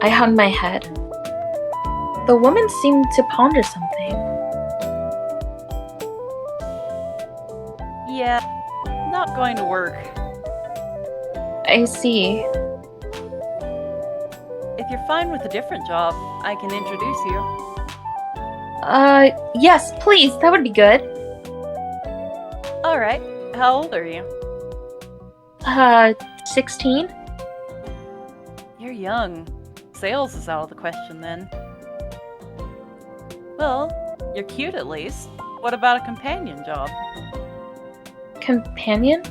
I hung my head. The woman seemed to ponder something. Yeah, not going to work. I see. If you're fine with a different job, I can introduce you. Yes, please, that would be good. Alright, how old are you? 16? You're young. Sales is out of the question then. Well, you're cute at least. What about a companion job? Companion?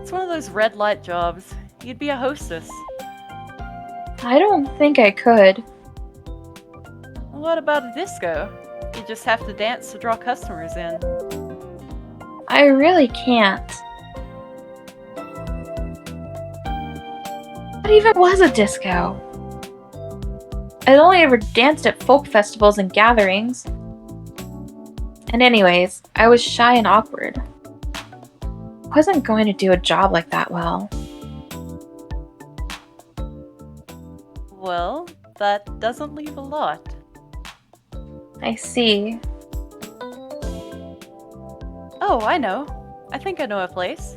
It's one of those red light jobs. You'd be a hostess. I don't think I could. What about a disco? You just have to dance to draw customers in. I really can't. What even was a disco? I'd only ever danced at folk festivals and gatherings. And anyways, I was shy and awkward. I wasn't going to do a job like that well. Well, that doesn't leave a lot. I see. Oh, I know. I think I know a place.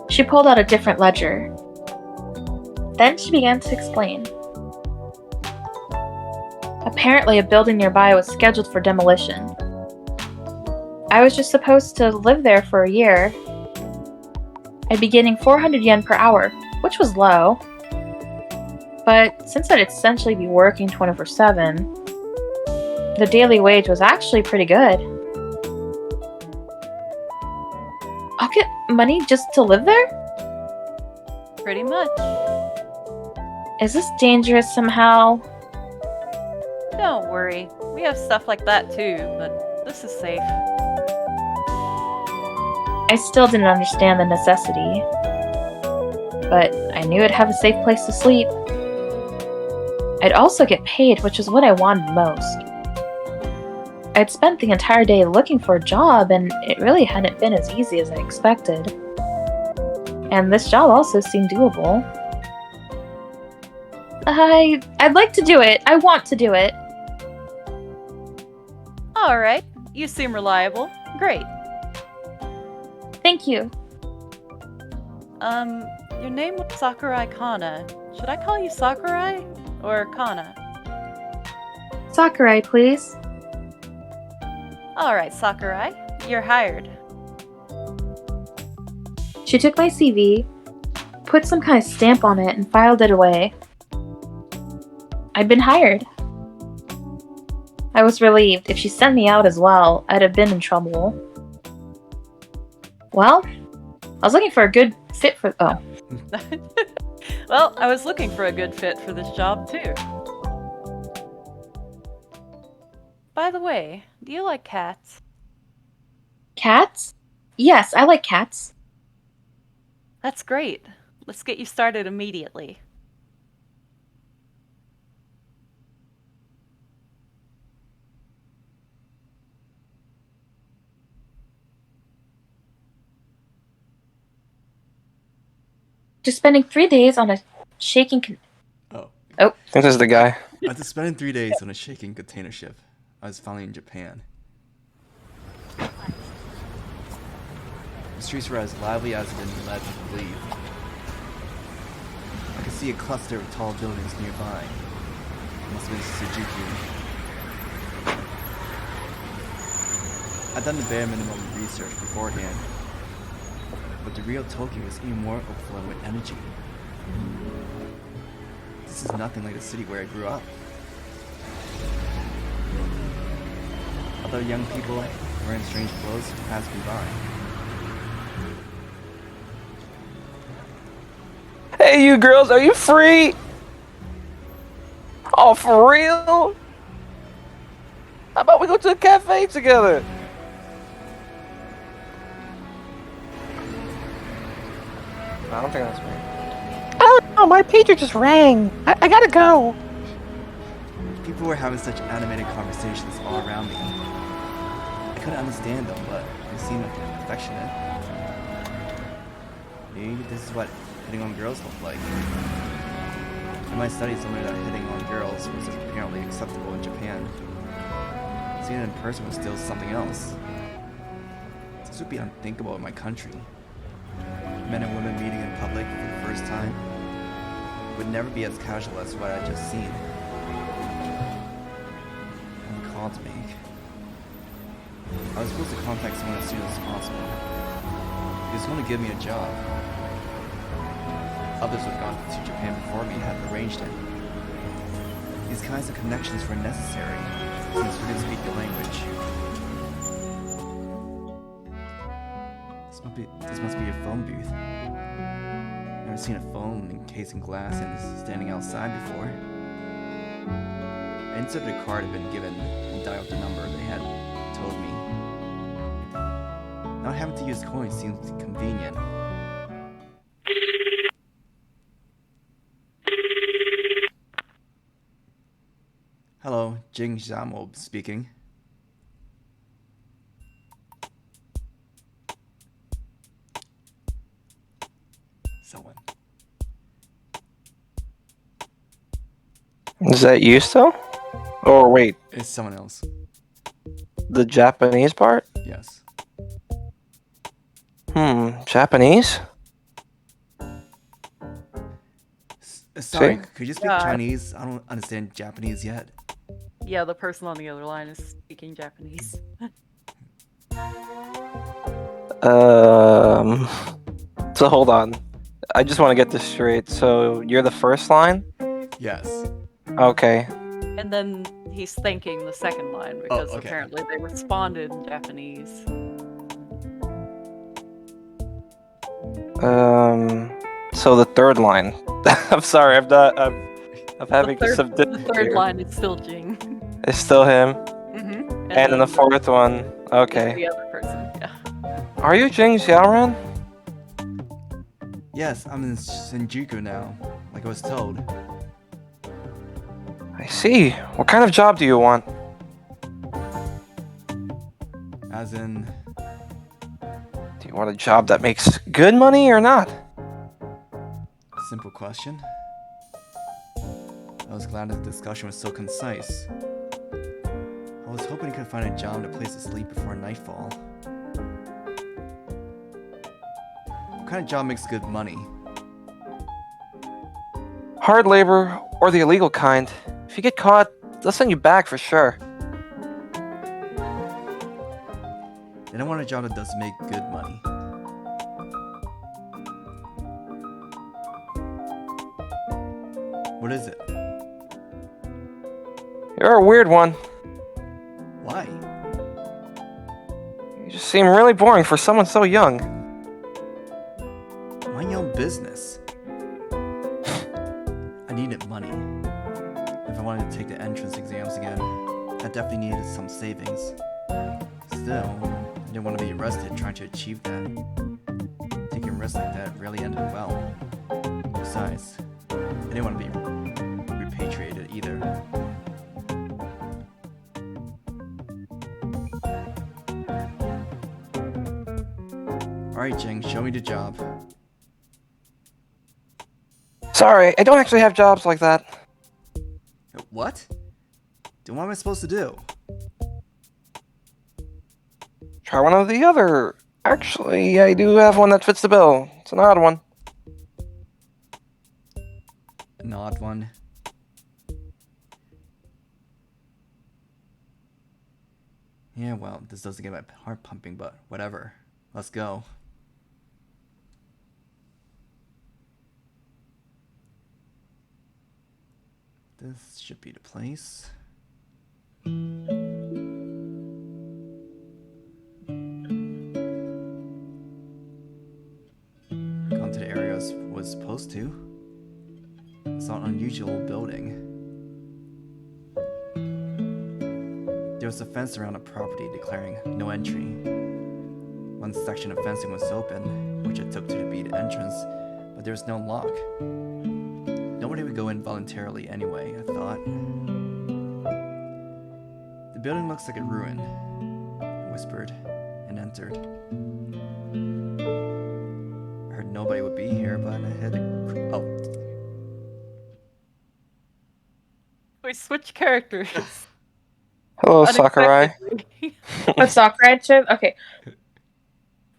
She pulled out a different ledger. Then she began to explain. Apparently, a building nearby was scheduled for demolition. I was just supposed to live there for a year. I'd be getting 400 yen per hour, which was low. But since I'd essentially be working 24/7, the daily wage was actually pretty good. I'll get money just to live there? Pretty much. Is this dangerous somehow? Don't worry. We have stuff like that too, but this is safe. I still didn't understand the necessity. But I knew I'd have a safe place to sleep. I'd also get paid, which was what I wanted most. I'd spent the entire day looking for a job, and it really hadn't been as easy as I expected. And this job also seemed doable. I'd like to do it. I want to do it. Alright, you seem reliable. Great. Thank you. Your name was Sakurai Kanna. Should I call you Sakurai or Kanna? Sakurai, please. Alright, Sakurai, you're hired. She took my CV, put some kind of stamp on it, and filed it away. I'd been hired. I was relieved. If she sent me out as well, I'd have been in trouble. Well, I was looking for a good fit for. Oh. Well, I was looking for a good fit for this job too. By the way, do you like cats? Cats? Yes, I like cats. That's great. Let's get you started immediately. Just spending 3 days on a shaking. Oh. Oh. This is the guy. After spending 3 days on a shaking container ship, I was finally in Japan. The streets were as lively as it had been led to believe. I could see a cluster of tall buildings nearby. It must have been Shinjuku. I'd done the bare minimum research beforehand, but the real Tokyo was even more overflowing with energy. This is nothing like the city where I grew up. Other young people wearing strange clothes passed me by. Hey, you girls, are you free? Oh, for real? How about we go to a cafe together? I don't think that's me. Oh no, my pager just rang. I gotta go. People were having such animated conversations all around me. I couldn't understand them, but they seemed affectionate. Maybe this is what hitting on girls look like. In my studies, I learned that hitting on girls was apparently acceptable in Japan. Seeing it in person was still something else. This would be unthinkable in my country. Men and women meeting in public for the first time would never be as casual as what I'd just seen. I have a call to make. I was supposed to contact someone as soon as possible. He was going to give me a job. Others who had gone to Japan before me had arranged it. These kinds of connections were necessary, since we didn't speak the language. This must be a phone booth. Never seen a phone encased in glass and standing outside before. I inserted a card had been given and dialed the number they had told me. Not having to use coins seems convenient. Hello, Xiaomo speaking. Someone. Is that you still? Or wait, It's someone else. the Japanese part? Yes. Japanese? Sorry, See? could you speak Chinese? I don't understand Japanese yet. Yeah, the person on the other line is speaking Japanese. So hold on. I just want to get this straight. So you're the first line? Yes. Okay. And then he's thanking the second line because okay. apparently they responded in Japanese. So the third line. I'm sorry, I'm having some The difficulty third here. line is still Jiang. It's still him. Mm-hmm. And then the fourth one. Okay. The other person, yeah. Are you Jiang Xiaoran? Yes, I'm in Shinjuku now, like I was told. I see. What kind of job do you want? As in, Do you want a job that makes good money or not? simple question. I was glad the discussion was so concise. I was hoping I could find a job, a place to sleep before nightfall. What kind of job makes good money? Hard labor or the illegal kind. If you get caught, they'll send you back for sure. They don't want a job that does make good money. What is it? You're a weird one. Why? You just seem really boring for someone so young. Mind your own business. I needed money. If I wanted to take the entrance exams again, I definitely needed some savings. Still, I didn't want to be arrested trying to achieve that. Taking risks like that really ended well. Besides, I didn't want to be repatriated either. Alright, Jiang, show me the job. Sorry, I don't actually have jobs like that. What? Then what am I supposed to do? Try one of the other. Actually, I do have one that fits the bill. It's an odd one. An odd one? Yeah, well, this doesn't get my heart pumping, but whatever. Let's go. This should be the place. Gone to the area I was supposed to. It's not an unusual building. There was a fence around the property declaring no entry. One section of fencing was open, which I took to be the entrance, but there was no lock. Nobody would go in voluntarily anyway, I thought. The building looks like a ruin, I whispered, and entered. I heard nobody would be here, but I had to... Oh. We switch characters. Hello, Sakurai. Oh, Sakurai too? Okay.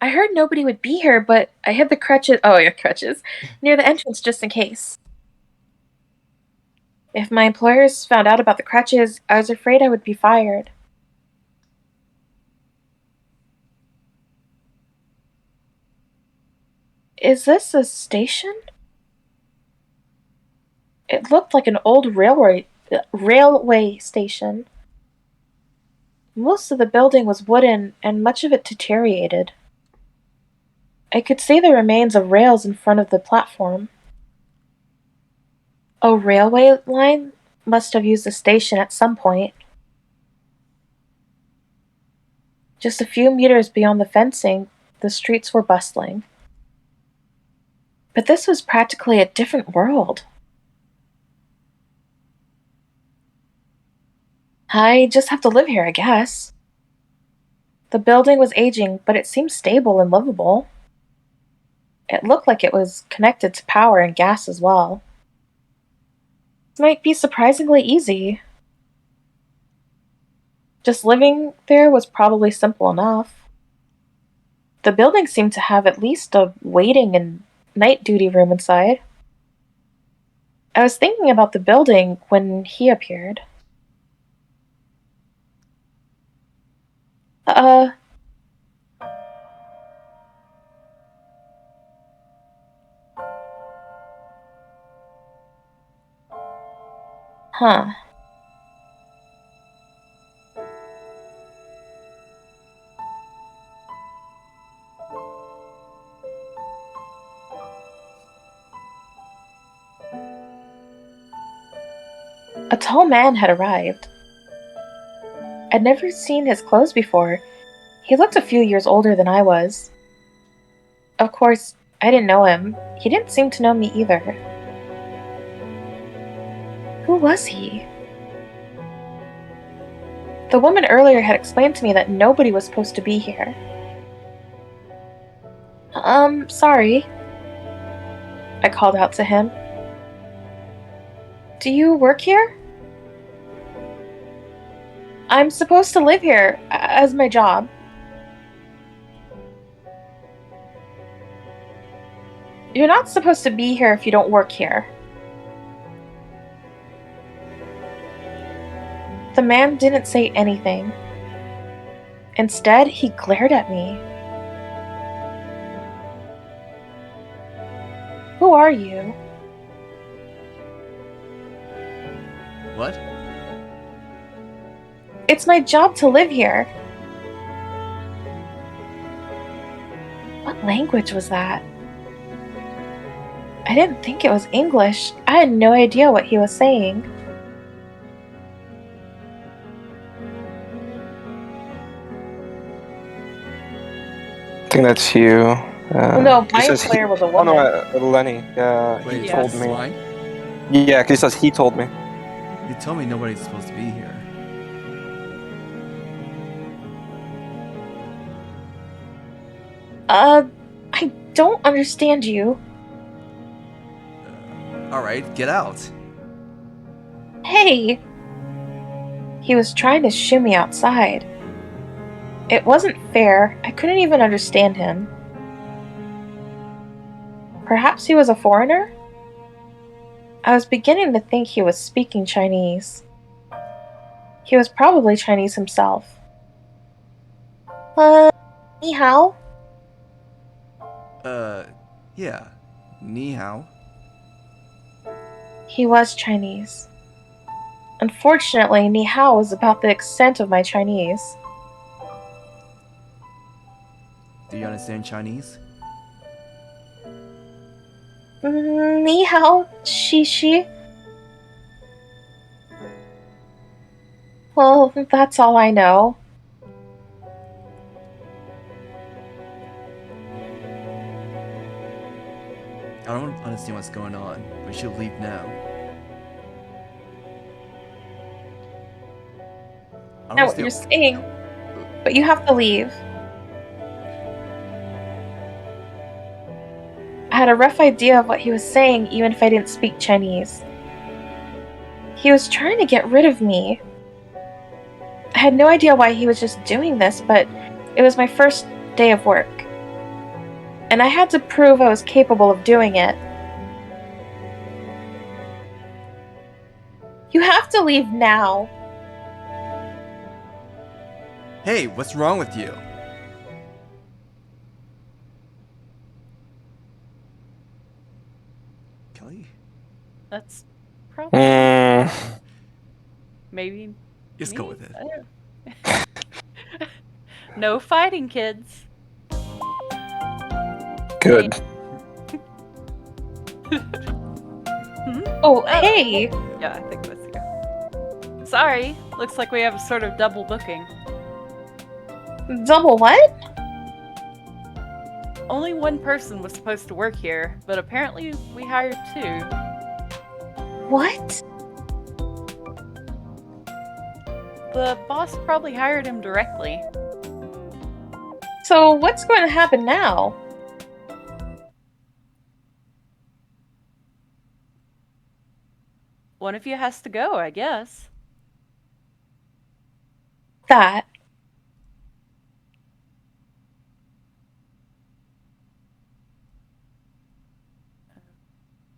I heard nobody would be here, but I hid the crutches. Oh, yeah, crutches. Near the entrance just in case. If my employers found out about the crutches, I was afraid I would be fired. Is this a station? It looked like an old railway station. Most of the building was wooden, and much of it deteriorated. I could see the remains of rails in front of the platform. A railway line must have used the station at some point. Just a few meters beyond the fencing, the streets were bustling. But this was practically a different world. I just have to live here, I guess. The building was aging, but it seemed stable and livable. It looked like it was connected to power and gas as well. This might be surprisingly easy. Just living there was probably simple enough. The building seemed to have at least a waiting and night duty room inside. I was thinking about the building when he appeared. Huh. A tall man had arrived. I'd never seen his clothes before. He looked a few years older than I was. Of course, I didn't know him. He didn't seem to know me either. Who was he? The woman earlier had explained to me that nobody was supposed to be here. Sorry. I called out to him. Do you work here? I'm supposed to live here as my job. You're not supposed to be here if you don't work here. The man didn't say anything. Instead, he glared at me. Who are you? What? It's my job to live here. What language was that? I didn't think it was English. I had no idea what he was saying. I think that's you. No, he my says player was a Oh no, woman. Lenny. Wait, He is told this me. mine? Yeah, 'cause he says he told me. You told me nobody's supposed to be here. I don't understand you. Alright, get out. Hey! He was trying to shoo me outside. It wasn't fair. I couldn't even understand him. Perhaps he was a foreigner? I was beginning to think he was speaking Chinese. He was probably Chinese himself. Ni hao? Yeah. Ni hao. He was Chinese. Unfortunately, ni hao was about the extent of my Chinese. Do you understand Chinese? Ni hao, shi. Well, that's all I know. I don't understand what's going on. We should leave now. I I know what you're saying, but you have to leave. I had a rough idea of what he was saying, even if I didn't speak Chinese. He was trying to get rid of me. I had no idea why he was just doing this, but it was my first day of work. And I had to prove I was capable of doing it. You have to leave now. Hey, what's wrong with you? Kelly? That's probably Mm, maybe. Just me? go with it. I don't- No fighting, kids. good. Oh, hey! Yeah, I think let's go. Sorry, looks like we have a sort of double booking. Double what? Only one person was supposed to work here, but apparently we hired two. What? The boss probably hired him directly. So, what's going to happen now? One of you has to go, I guess. That.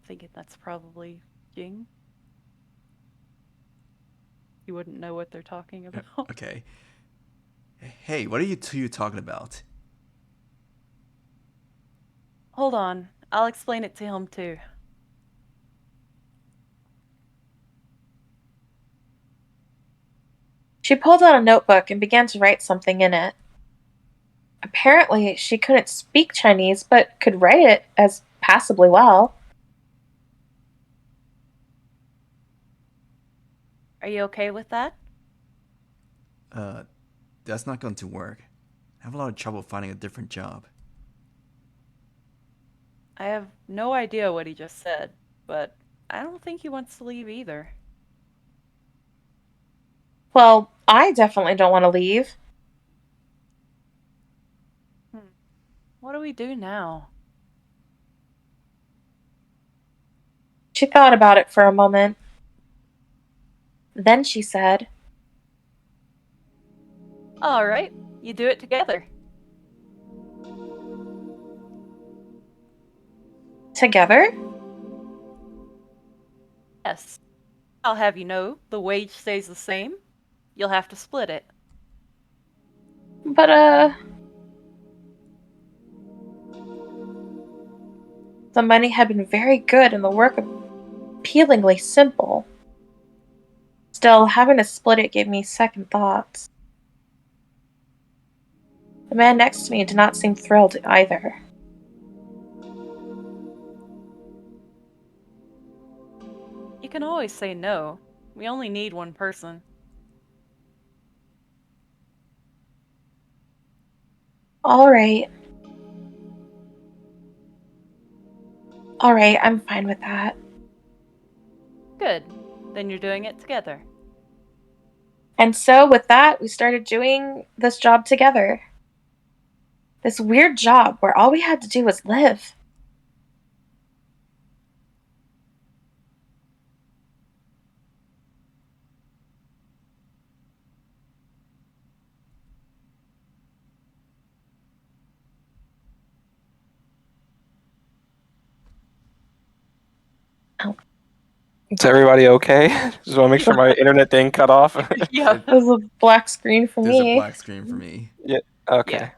Thinking that's probably Jiang. You wouldn't know what they're talking about. Okay. Hey, what are you two talking about? Hold on, I'll explain it to him too. She pulled out a notebook and began to write something in it. Apparently, she couldn't speak Chinese, but could write it as passably well. Are you okay with that? That's not going to work. I have a lot of trouble finding a different job. I have no idea what he just said, but I don't think he wants to leave either. Well, I definitely don't want to leave. What do we do now? She thought about it for a moment. Then she said, Alright, you do it together. Together? Yes. I'll have you know, the wage stays the same, You'll have to split it. But, the money had been very good and the work appealingly simple. Still, having to split it gave me second thoughts. The man next to me did not seem thrilled either. You can always say no. We only need one person. Alright. Alright, I'm fine with that. Good. Then you're doing it together. And so, with that, we started doing this job together. This weird job where all we had to do was live. Is everybody okay? Just want to make sure my internet didn't cut off. Yeah. There's a black screen for There's me. a black screen for me. Yeah. Okay. Yeah.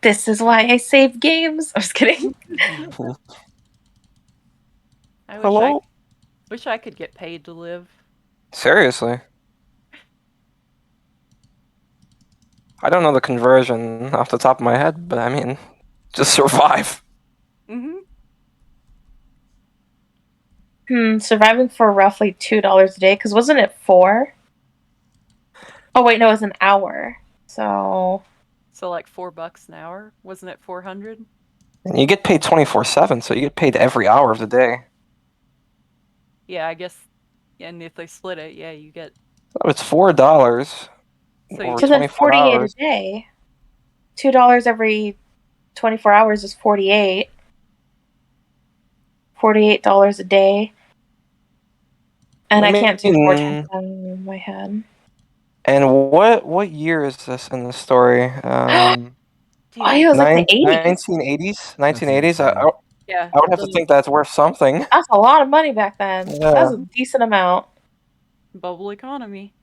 This is why I save games. I'm just kidding. I Hello? wish I could get paid to live. Seriously. I don't know the conversion off the top of my head, but I mean, just survive. Mm-hmm. Surviving for roughly $2 a day, because wasn't it 4? Oh wait, no, it was an hour. So So like $4 an hour? Wasn't it 400? And you get paid 24/7, so you get paid every hour of the day. Yeah, I guess. And if they split it, yeah, you get. So it's $4 So you over because it's 24 48 hours. a day. $2 every 24 hours is 48. $48 a day. And I can't do 4 times in my head. And what year is this in the story? Oh, it was like the 80s. 1980s? 1980s? Yeah. I would have to think that's worth something. That's a lot of money back then. Yeah. That's a decent amount. Bubble economy.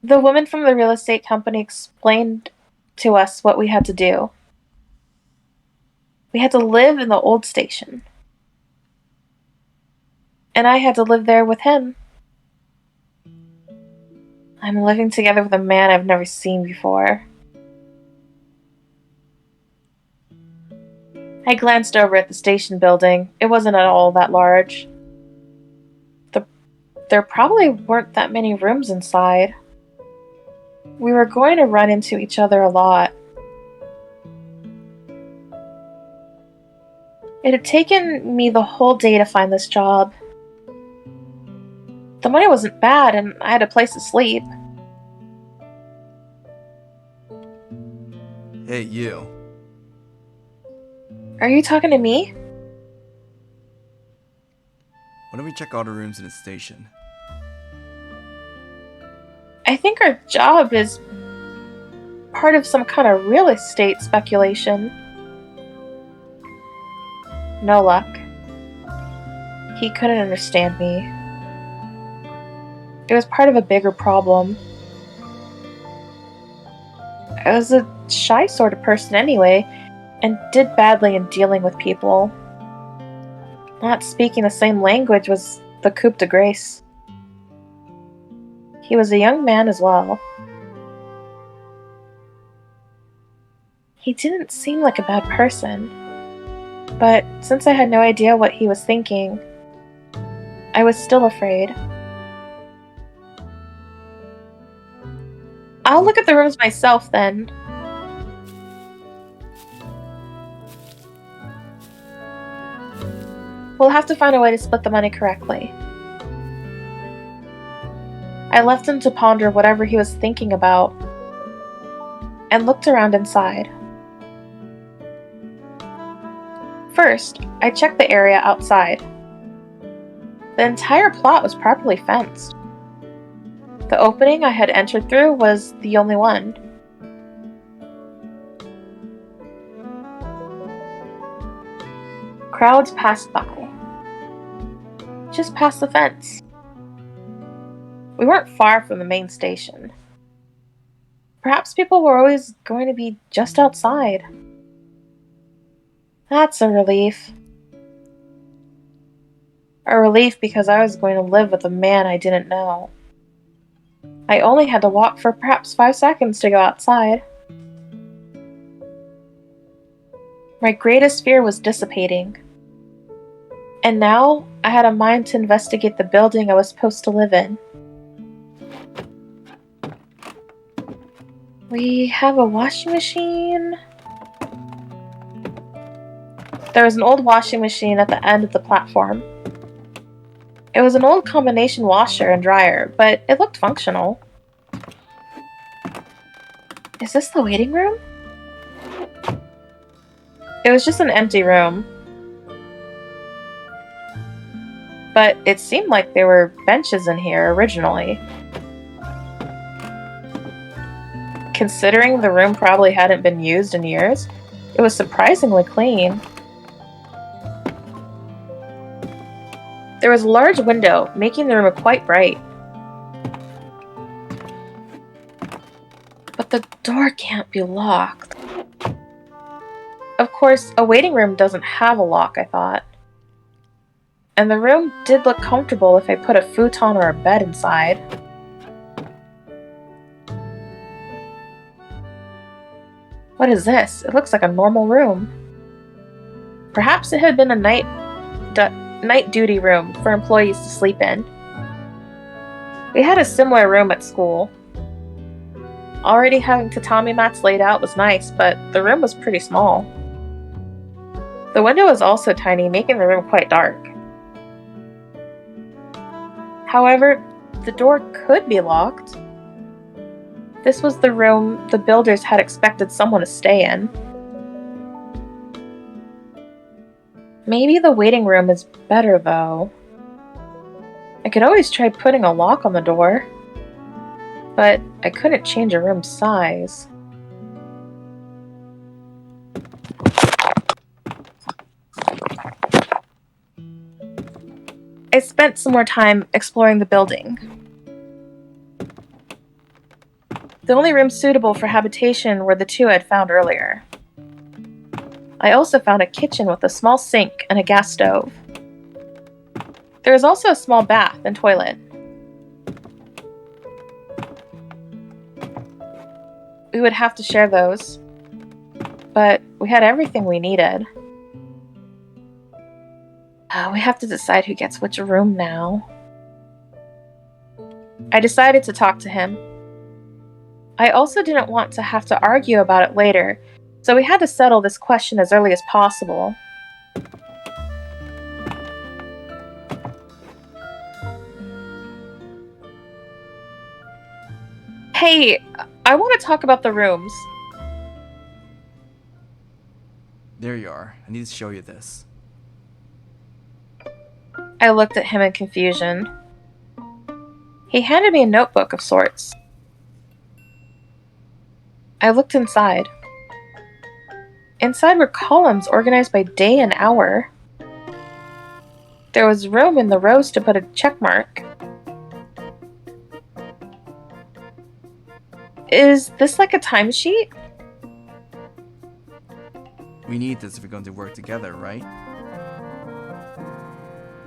The woman from the real estate company explained to us what we had to do. We had to live in the old station. And I had to live there with him. I'm living together with a man I've never seen before. I glanced over at the station building. It wasn't at all that large. There probably weren't that many rooms inside. We were going to run into each other a lot. It had taken me the whole day to find this job. The money wasn't bad, and I had a place to sleep. Hey, you. Are you talking to me? Why don't we check all the rooms in the station? I think our job is part of some kind of real estate speculation. No luck. He couldn't understand me. It was part of a bigger problem. I was a shy sort of person anyway, and did badly in dealing with people. Not speaking the same language was the coup de grace. He was a young man as well. He didn't seem like a bad person, but since I had no idea what he was thinking, I was still afraid. I'll look at the rooms myself then. We'll have to find a way to split the money correctly. I left him to ponder whatever he was thinking about, and looked around inside. First, I checked the area outside. The entire plot was properly fenced. The opening I had entered through was the only one. Crowds passed by. Just past the fence. We weren't far from the main station. Perhaps people were always going to be just outside. That's a relief. A relief because I was going to live with a man I didn't know. I only had to walk for perhaps 5 seconds to go outside. My greatest fear was dissipating. And now I had a mind to investigate the building I was supposed to live in. We have a washing machine. There was an old washing machine at the end of the platform. It was an old combination washer and dryer, but it looked functional. Is this the waiting room? It was just an empty room. But it seemed like there were benches in here originally. Considering the room probably hadn't been used in years, it was surprisingly clean. There was a large window, making the room quite bright. But the door can't be locked. Of course, a waiting room doesn't have a lock, I thought. And the room did look comfortable if I put a futon or a bed inside. What is this? It looks like a normal room. Perhaps it had been a night duty room for employees to sleep in. We had a similar room at school. Already having tatami mats laid out was nice, but the room was pretty small. The window was also tiny, making the room quite dark. However, the door could be locked. This was the room the builders had expected someone to stay in. Maybe the waiting room is better, though. I could always try putting a lock on the door, but I couldn't change a room's size. I spent some more time exploring the building. The only rooms suitable for habitation were the 2 I'd found earlier. I also found a kitchen with a small sink and a gas stove. There was also a small bath and toilet. We would have to share those, but we had everything we needed. We have to decide who gets which room now. I decided to talk to him. I also didn't want to have to argue about it later, so we had to settle this question as early as possible. Hey, I want to talk about the rooms. There you are. I need to show you this. I looked at him in confusion. He handed me a notebook of sorts. I looked inside. Inside were columns organized by day and hour. There was room in the rows to put a check mark. Is this like a timesheet? We need this if we're going to work together, right?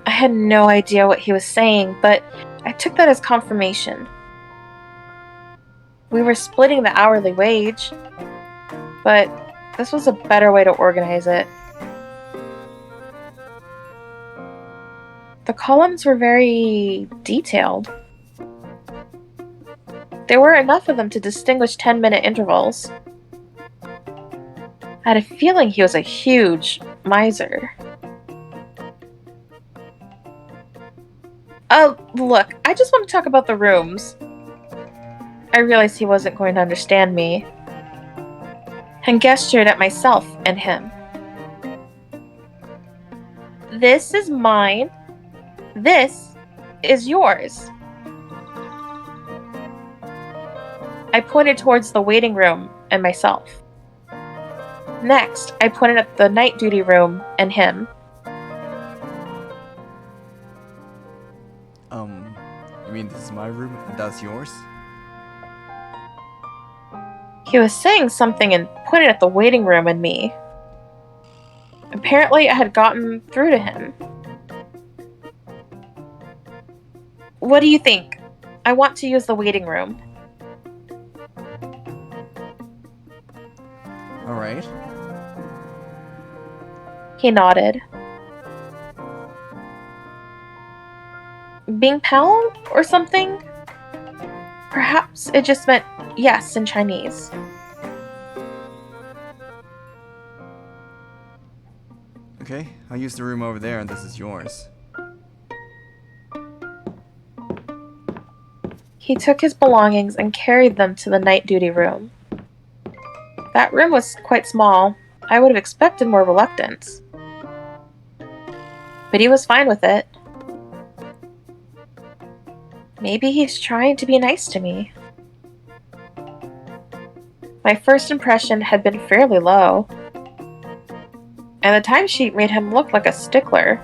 I had no idea what he was saying, but I took that as confirmation. We were splitting the hourly wage, but this was a better way to organize it. The columns were very detailed. There were enough of them to distinguish 10-minute intervals. I had a feeling he was a huge miser. Look, I just want to talk about the rooms. I realized he wasn't going to understand me, and gestured at myself and him. This is mine. This is yours. I pointed towards the waiting room and myself. Next, I pointed at the night duty room and him. You mean this is my room and that's yours? He was saying something and pointed at the waiting room and me. Apparently, I had gotten through to him. What do you think? I want to use the waiting room. Alright. He nodded. Bing Pao or something? Perhaps it just meant yes in Chinese. Okay, I'll use the room over there and this is yours. He took his belongings and carried them to the night duty room. That room was quite small. I would have expected more reluctance. But he was fine with it. Maybe he's trying to be nice to me. My first impression had been fairly low, and the timesheet made him look like a stickler,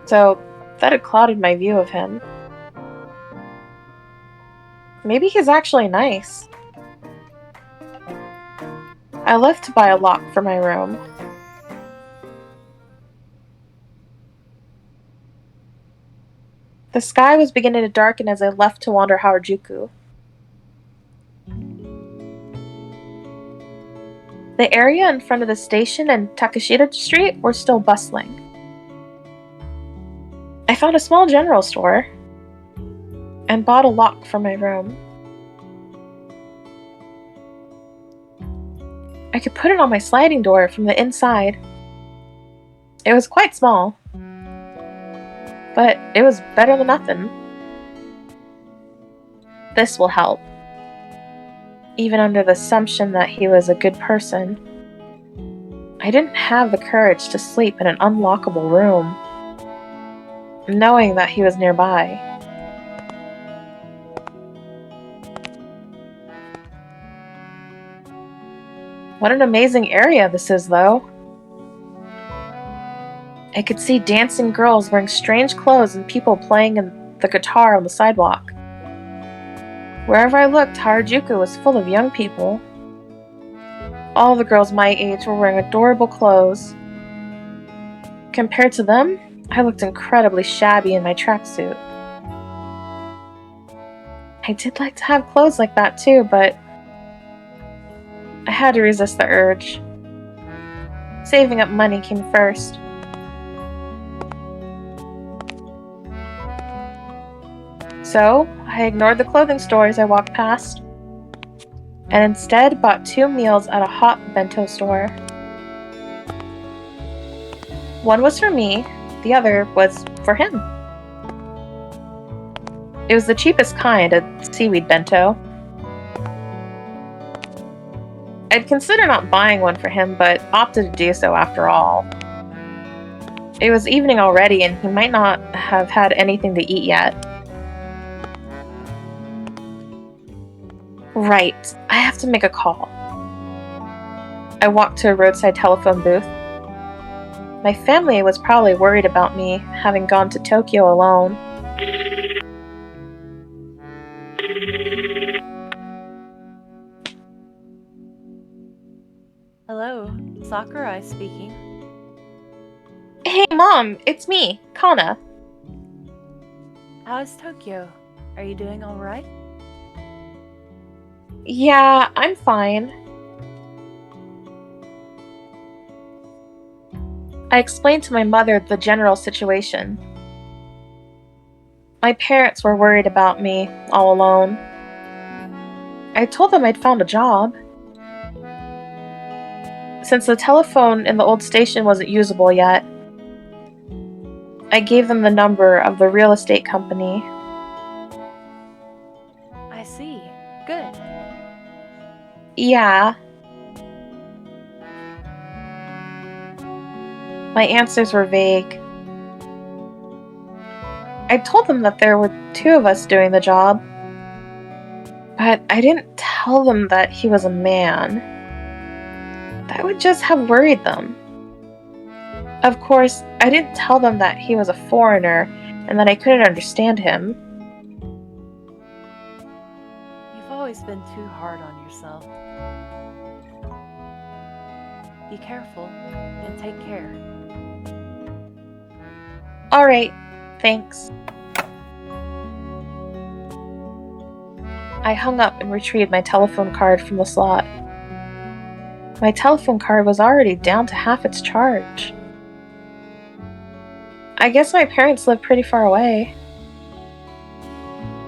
so that had clouded my view of him. Maybe he's actually nice. I left to buy a lock for my room. The sky was beginning to darken as I left to wander Harajuku. The area in front of the station and Takashita Street were still bustling. I found a small general store and bought a lock for my room. I could put it on my sliding door from the inside. It was quite small, but it was better than nothing. This will help. Even under the assumption that he was a good person, I didn't have the courage to sleep in an unlockable room, knowing that he was nearby. What an amazing area this is, though. I could see dancing girls wearing strange clothes and people playing the guitar on the sidewalk. Wherever I looked, Harajuku was full of young people. All the girls my age were wearing adorable clothes. Compared to them, I looked incredibly shabby in my tracksuit. I did like to have clothes like that too, but I had to resist the urge. Saving up money came first. So, I ignored the clothing stores I walked past, and instead bought 2 meals at a hot bento store. One was for me, the other was for him. It was the cheapest kind, a seaweed bento. I'd considered not buying one for him, but opted to do so after all. It was evening already, and he might not have had anything to eat yet. Right, I have to make a call. I walked to a roadside telephone booth. My family was probably worried about me having gone to Tokyo alone. Hello, Sakurai speaking. Hey Mom, it's me, Kanna. How is Tokyo? Are you doing alright? Yeah, I'm fine. I explained to my mother the general situation. My parents were worried about me, all alone. I told them I'd found a job. Since the telephone in the old station wasn't usable yet, I gave them the number of the real estate company. I see. Good. Yeah. My answers were vague. I told them that there were 2 of us doing the job, but I didn't tell them that he was a man. That would just have worried them. Of course, I didn't tell them that he was a foreigner and that I couldn't understand him. always been too hard on yourself. Be careful and take care. Alright, thanks. I hung up and retrieved my telephone card from the slot. My telephone card was already down to half its charge. I guess my parents lived pretty far away.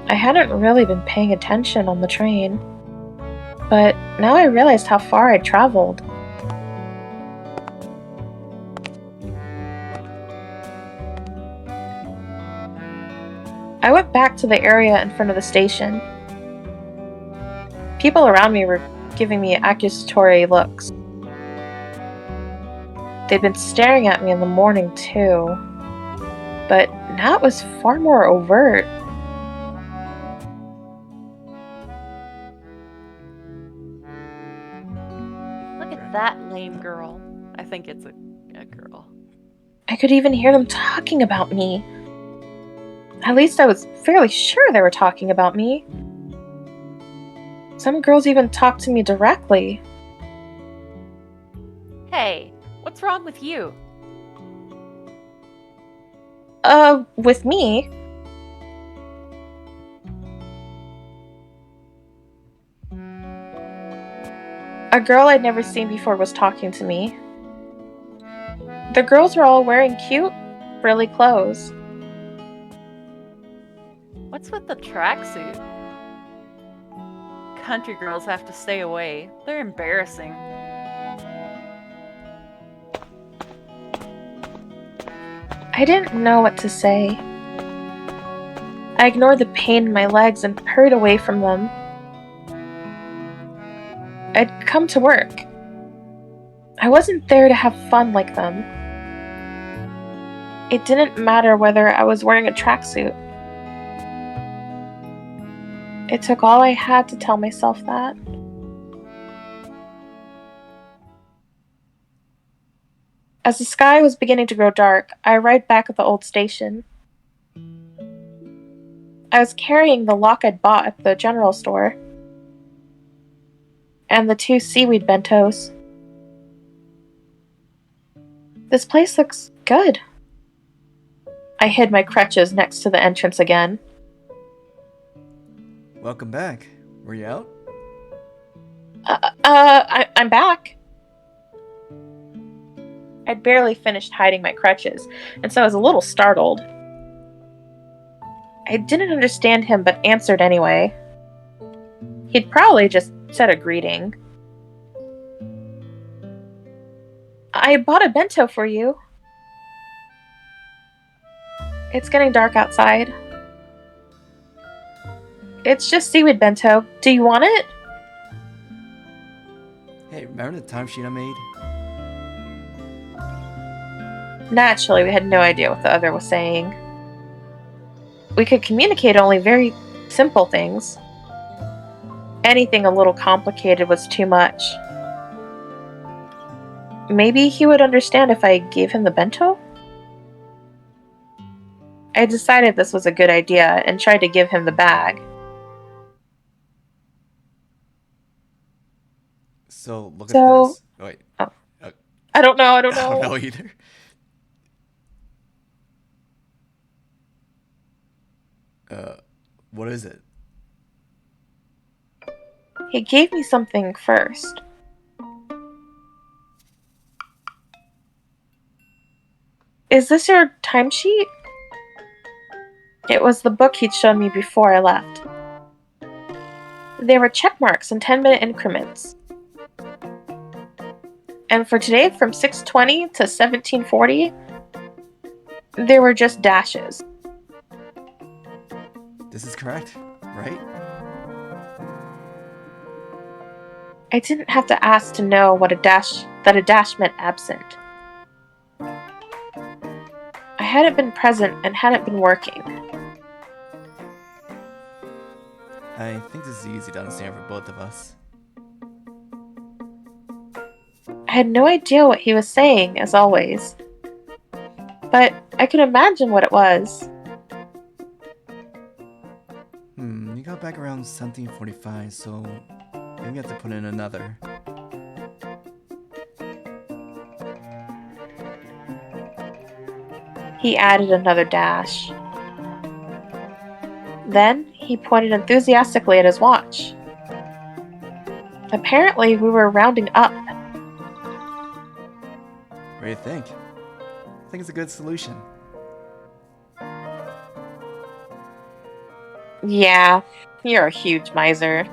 I hadn't really been paying attention on the train, but now I realized how far I'd traveled. I went back to the area in front of the station. People around me were giving me accusatory looks. They'd been staring at me in the morning too, but now it was far more overt. Look at that lame girl. I think it's a girl. I could even hear them talking about me. At least I was fairly sure they were talking about me. Some girls even talked to me directly. Hey, what's wrong with you? With me? A girl I'd never seen before was talking to me. The girls were all wearing cute, frilly clothes. What's with the tracksuit? Country girls have to stay away. They're embarrassing. I didn't know what to say. I ignored the pain in my legs and hurried away from them. I'd come to work. I wasn't there to have fun like them. It didn't matter whether I was wearing a tracksuit. It took all I had to tell myself that. As the sky was beginning to grow dark, I arrived back at the old station. I was carrying the lock I'd bought at the general store, and the 2 seaweed bentos. This place looks good. I hid my crutches next to the entrance again. Welcome back. Were you out? I'm back. I'd barely finished hiding my crutches, and so I was a little startled. I didn't understand him, but answered anyway. He'd probably just said a greeting. I bought a bento for you. It's getting dark outside. It's just seaweed bento. Do you want it? Hey, remember the timesheet I made? Naturally, we had no idea what the other was saying. We could communicate only very simple things. Anything a little complicated was too much. Maybe he would understand if I gave him the bento? I decided this was a good idea and tried to give him the bag. So, look at this. Wait. Oh. I don't know. I don't know either. What is it? He gave me something first. Is this your timesheet? It was the book he'd shown me before I left. There were check marks in 10-minute increments. And for today, from 6:20 to 17:40, there were just dashes. This is correct, right? I didn't have to ask to know what a dash meant absent. I hadn't been present and hadn't been working. I think this is easy to understand for both of us. I had no idea what he was saying, as always. But I could imagine what it was. You got back around around 1745, so maybe we have to put in another. He added another dash. Then he pointed enthusiastically at his watch. Apparently, we were rounding up. What do you think? I think it's a good solution. Yeah, you're a huge miser.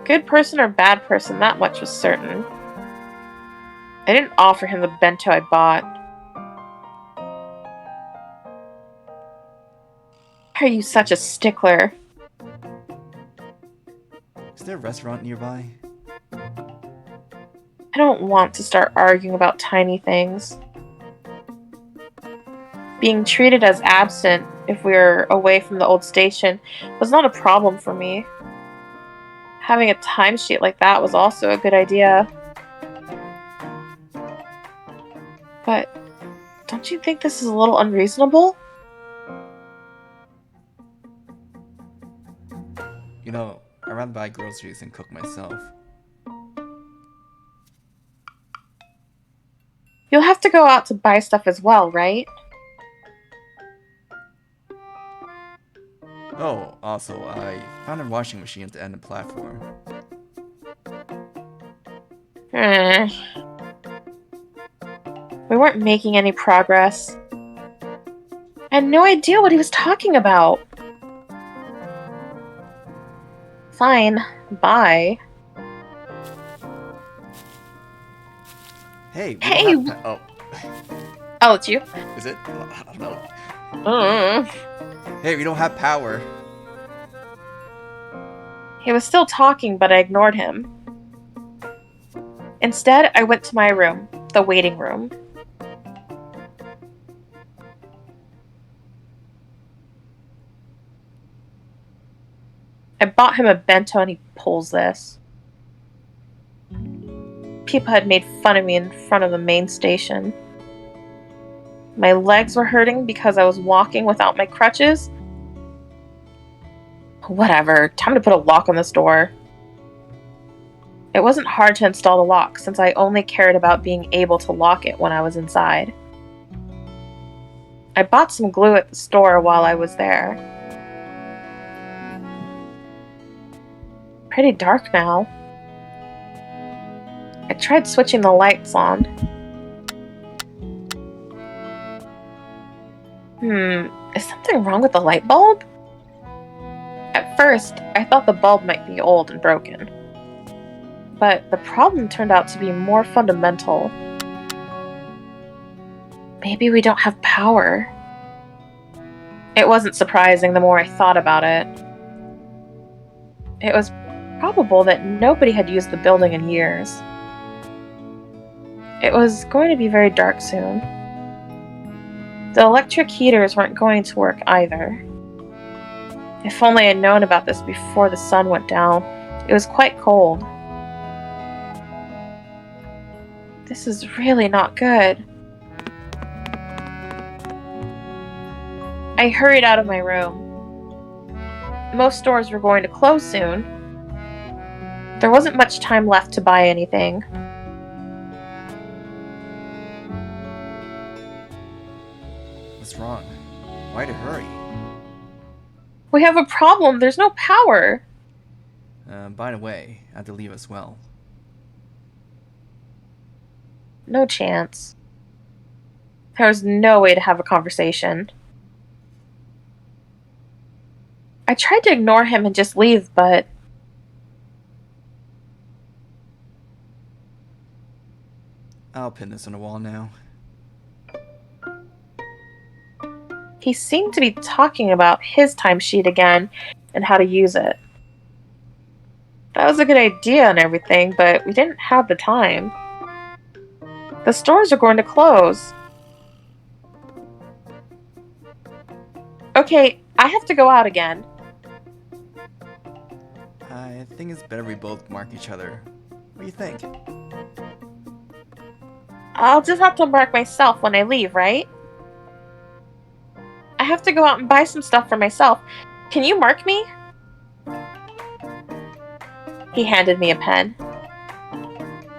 Good person or bad person, that much was certain. I didn't offer him the bento I bought. Why are you such a stickler? Is there a restaurant nearby? I don't want to start arguing about tiny things. Being treated as absent if we were away from the old station was not a problem for me. Having a timesheet like that was also a good idea. But don't you think this is a little unreasonable? You know, I'd rather buy groceries and cook myself. You'll have to go out to buy stuff as well, right? Oh, also, I found a washing machine at the end of the platform. We weren't making any progress. I had no idea what he was talking about. Fine, bye. Hey, we Hey! don't have oh, Oh, it's you? is it? I don't know. Mm. Hey, we don't have power. He was still talking, but I ignored him. Instead, I went to my room, the waiting room. I bought him a bento and he pulls this. People had made fun of me in front of the main station. My legs were hurting because I was walking without my crutches. Whatever, time to put a lock on this door. It wasn't hard to install the lock since I only cared about being able to lock it when I was inside. I bought some glue at the store while I was there. Pretty dark now. I tried switching the lights on. Is something wrong with the light bulb? At first, I thought the bulb might be old and broken. But the problem turned out to be more fundamental. Maybe we don't have power. It wasn't surprising the more I thought about it. It was probable that nobody had used the building in years. It was going to be very dark soon. The electric heaters weren't going to work either. If only I'd known about this before the sun went down. It was quite cold. This is really not good. I hurried out of my room. Most stores were going to close soon. There wasn't much time left to buy anything. What's wrong? Why to hurry? We have a problem. There's no power. By the way, I have to leave as well. No chance. There was no way to have a conversation. I tried to ignore him and just leave, but I'll pin this on the wall now. he seemed to be talking about his timesheet again and how to use it. That was a good idea and everything, but we didn't have the time. The stores are going to close. Okay, I have to go out again. I think it's better we both mark each other. What do you think? I'll just have to mark myself when I leave, right? I have to go out and buy some stuff for myself. Can you mark me? He handed me a pen.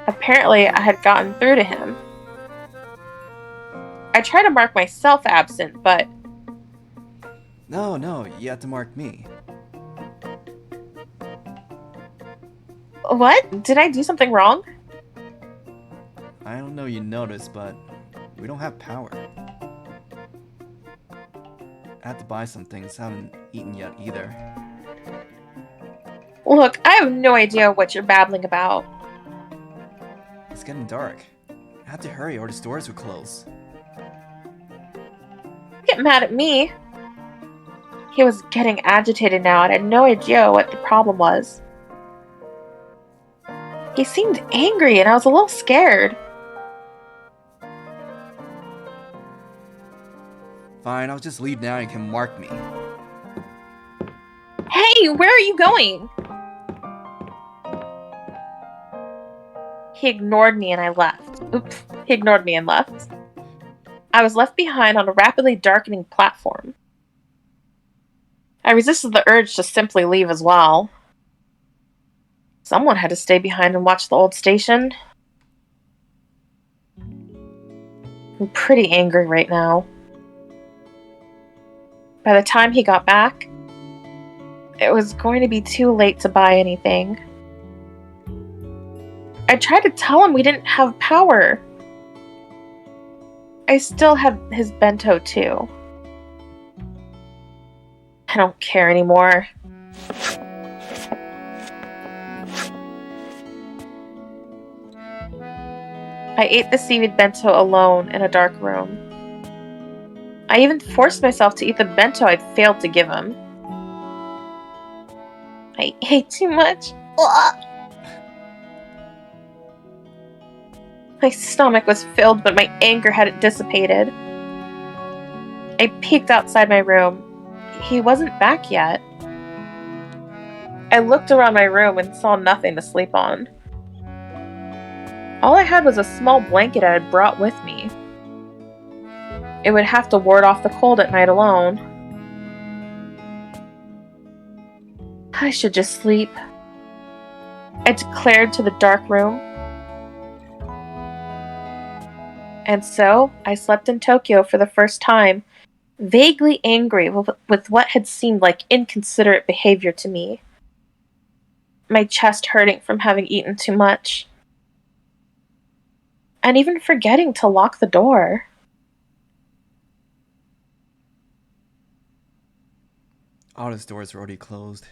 Apparently, I had gotten through to him. I tried to mark myself absent, but... No, you have to mark me. What? Did I do something wrong? I don't know you noticed, but we don't have power. I had to buy some things, haven't eaten yet either. Look, I have no idea what you're babbling about. It's getting dark. I have to hurry or the stores will close. Get mad at me. He was getting agitated now and I had no idea what the problem was. He seemed angry and I was a little scared. Fine, I'll just leave now and you can mark me. Hey, where are you going? He ignored me and I left. Oops, he ignored me and left. I was left behind on a rapidly darkening platform. I resisted the urge to simply leave as well. Someone had to stay behind and watch the old station. I'm pretty angry right now. By the time he got back, it was going to be too late to buy anything. I tried to tell him we didn't have power. I still have his bento too. I don't care anymore. I ate the seaweed bento alone in a dark room. I even forced myself to eat the bento I'd failed to give him. I ate too much. Ugh. My stomach was filled, but my anger hadn't dissipated. I peeked outside my room. He wasn't back yet. I looked around my room and saw nothing to sleep on. All I had was a small blanket I had brought with me. It would have to ward off the cold at night alone. I should just sleep. I declared to the dark room. And so, I slept in Tokyo for the first time, vaguely angry with what had seemed like inconsiderate behavior to me. My chest hurting from having eaten too much. And even forgetting to lock the door. All the stores were already closed.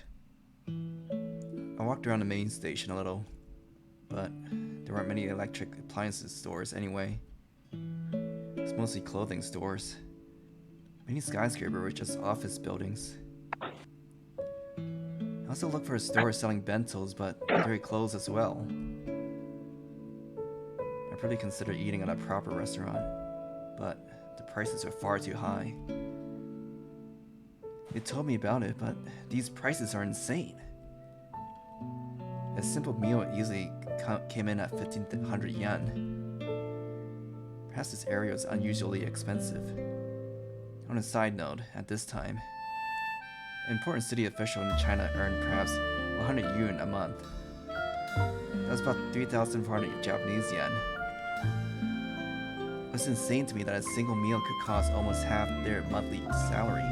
I walked around the main station a little, but there weren't many electric appliances stores anyway. It's mostly clothing stores. Many skyscrapers were just office buildings. I also looked for a store selling bentos, but they're closed as well. I really considered eating at a proper restaurant, but the prices are far too high. They told me about it, but these prices are insane. A simple meal easily came in at 1,500 yen. Perhaps this area was unusually expensive. On a side note, at this time, an important city official in China earned perhaps 100 yuan a month. That's about 3,400 Japanese yen. It's insane to me that a single meal could cost almost half their monthly salary.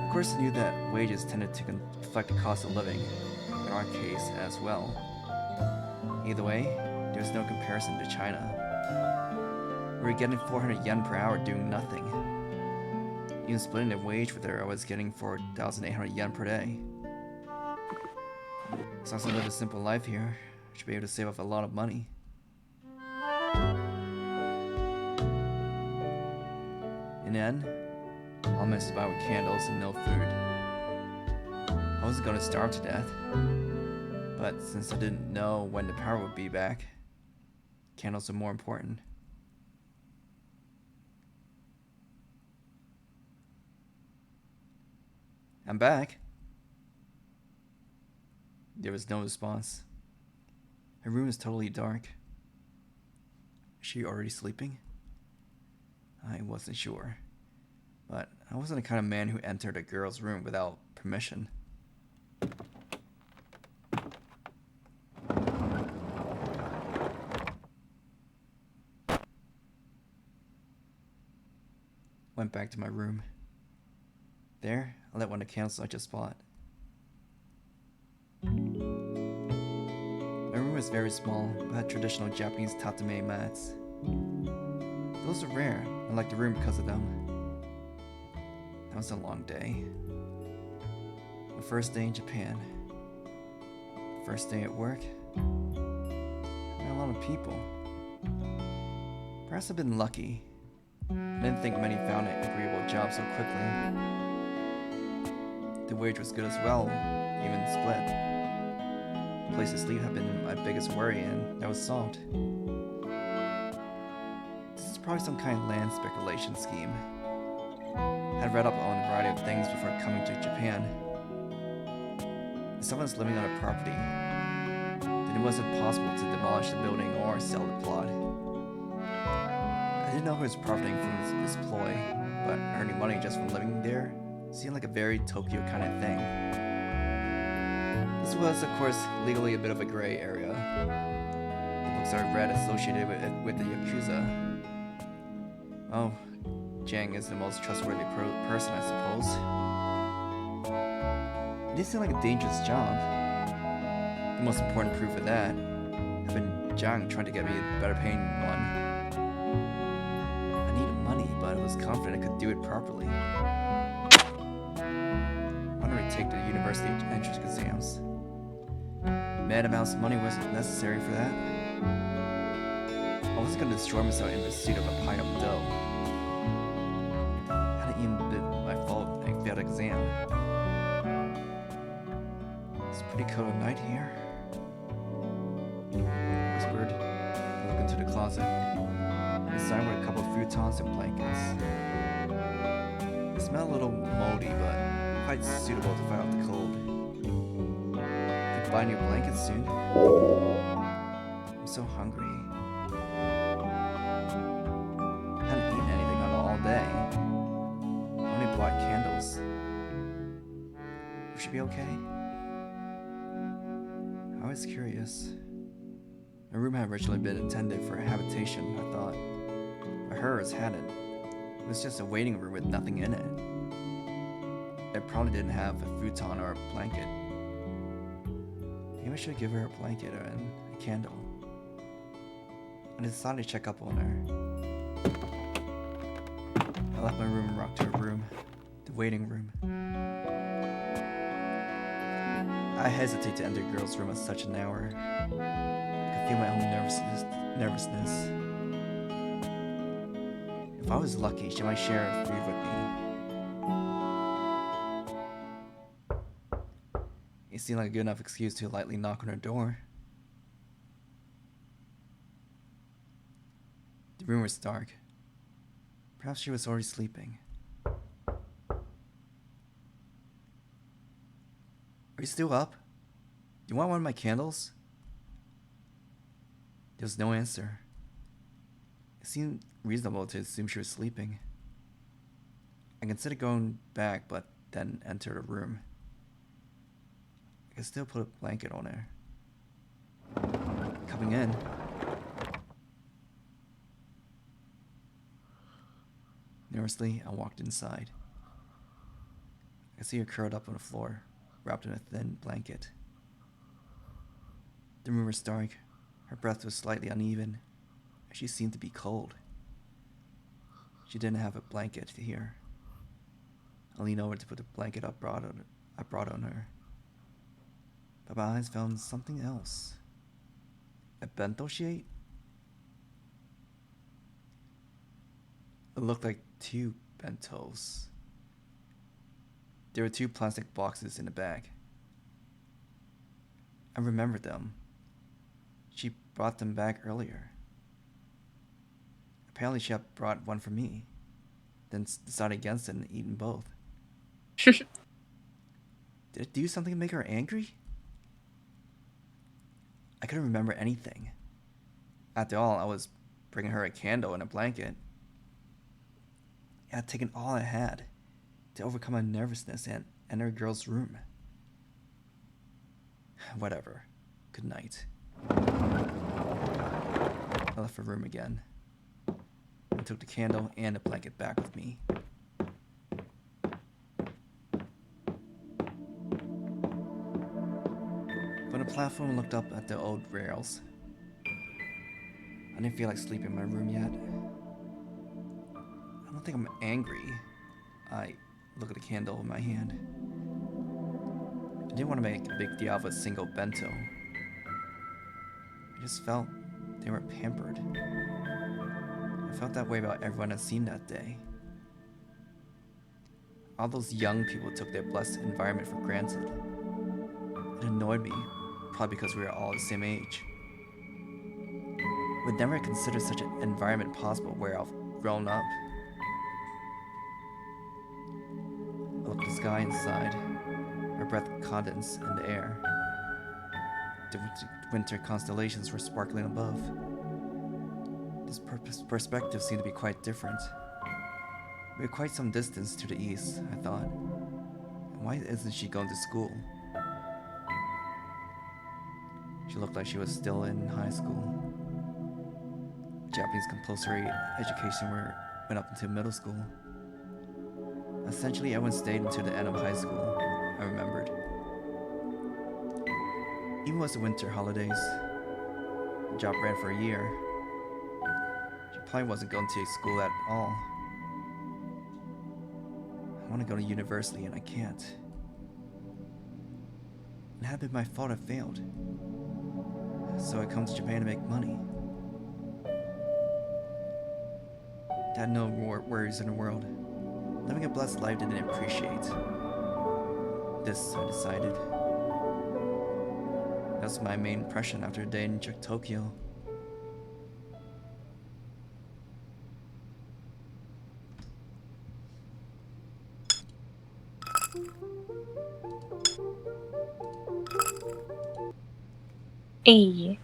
Of course, I knew that wages tended to reflect the cost of living, in our case as well. Either way, there was no comparison to China. We were getting 400 yen per hour doing nothing. Even splitting the wage with her, I was getting 4,800 yen per day. As long as I live a simple life here, I should be able to save up a lot of money. In the end, all I managed to buy were candles and no food. I wasn't going to starve to death, but since I didn't know when the power would be back, candles are more important. I'm back. There was no response. Her room is totally dark. Is she already sleeping? I wasn't sure. But I wasn't the kind of man who entered a girl's room without permission. went back to my room. There, I lit one of the candles I just bought. My room was very small, but had traditional Japanese tatame mats. Those are rare, I like the room because of them. That was a long day. My first day in Japan. First day at work. Met a lot of people. Perhaps I've been lucky. I didn't think many found an agreeable job so quickly. The wage was good as well, even split. The place to sleep had been my biggest worry, and that was solved. This is probably some kind of land speculation scheme. I'd read up on a variety of things before coming to Japan. If someone's living on a property, then it wasn't possible to demolish the building or sell the plot. I didn't know who was profiting from this ploy, but earning money just from living there seemed like a very Tokyo kind of thing. This was, of course, legally a bit of a gray area. The books I read associated with the Yakuza. Oh, Jiang is the most trustworthy person, I suppose. It did seem like a dangerous job. The most important proof of that had been Jiang trying to get me a better paying one. I needed money, but I was confident I could do it properly. Why don't I take the university entrance exams? Mad amounts of money wasn't necessary for that. I wasn't going to destroy myself in pursuit of a pile of dough. Hadn't even been my fault I failed the exam. It's pretty cold at night here. I whispered, looked into the closet. Inside were a couple of futons and blankets. It smelled a little moldy, but quite suitable to fight off the cold. Could buy new blankets soon. I'm so hungry. Hadn't eaten anything all day. Only bought candles. We should be okay. I was curious. My room had originally been intended for a habitation, I thought. But hers hadn't. It was just a waiting room with nothing in it. It probably didn't have a futon or a blanket. Maybe I should give her a blanket and a candle. I decided to check up on her. I left my room and rocked to her room, the waiting room. I hesitate to enter a girl's room at such an hour. I could feel my own nervousness. If I was lucky, she might share her food with me. It seemed like a good enough excuse to lightly knock on her door. The room was dark. Perhaps she was already sleeping. Are you still up? You want one of my candles? There was no answer. It seemed reasonable to assume she was sleeping. I considered going back, but then entered her room. I could still put a blanket on her. Coming in. Nervously, I walked inside. I could see her curled up on the floor, wrapped in a thin blanket. The room was dark. Her breath was slightly uneven, and she seemed to be cold. She didn't have a blanket here. I leaned over to put the blanket I brought on her. But my eyes found something else. A bento she ate? It looked like 2 bentos. There were 2 plastic boxes in the bag. I remembered them. She brought them back earlier. Apparently she had brought one for me, then decided against it and eaten both. Did it do something to make her angry? I couldn't remember anything. After all, I was bringing her a candle and a blanket. I had taken all I had to overcome my nervousness and enter a girl's room. Whatever. Good night. I left her room again. I took the candle and the blanket back with me. on the platform and looked up at the old rails. I didn't feel like sleeping in my room yet. I don't think I'm angry. I look at the candle in my hand. I didn't want to make a big deal of a single bento. I just felt they were pampered. I felt that way about everyone I'd seen that day. All those young people took their blessed environment for granted. It annoyed me, probably because we were all the same age. Would never consider such an environment possible where I've grown up. I looked at the sky inside. My breath condensed in the air. The winter constellations were sparkling above. This perspective seemed to be quite different. We were quite some distance to the east, I thought. And why isn't she going to school? She looked like she was still in high school. Japanese compulsory education went up until middle school. Essentially, everyone stayed until the end of high school, I remembered. Even with the winter holidays, the job ran for a year. She probably wasn't going to school at all. I want to go to university and I can't. It had been my fault I failed. So I come to Japan to make money. I had no more worries in the world. Living a blessed life didn't appreciate. This, I decided. That was my main impression after a day in Tokyo. Hey.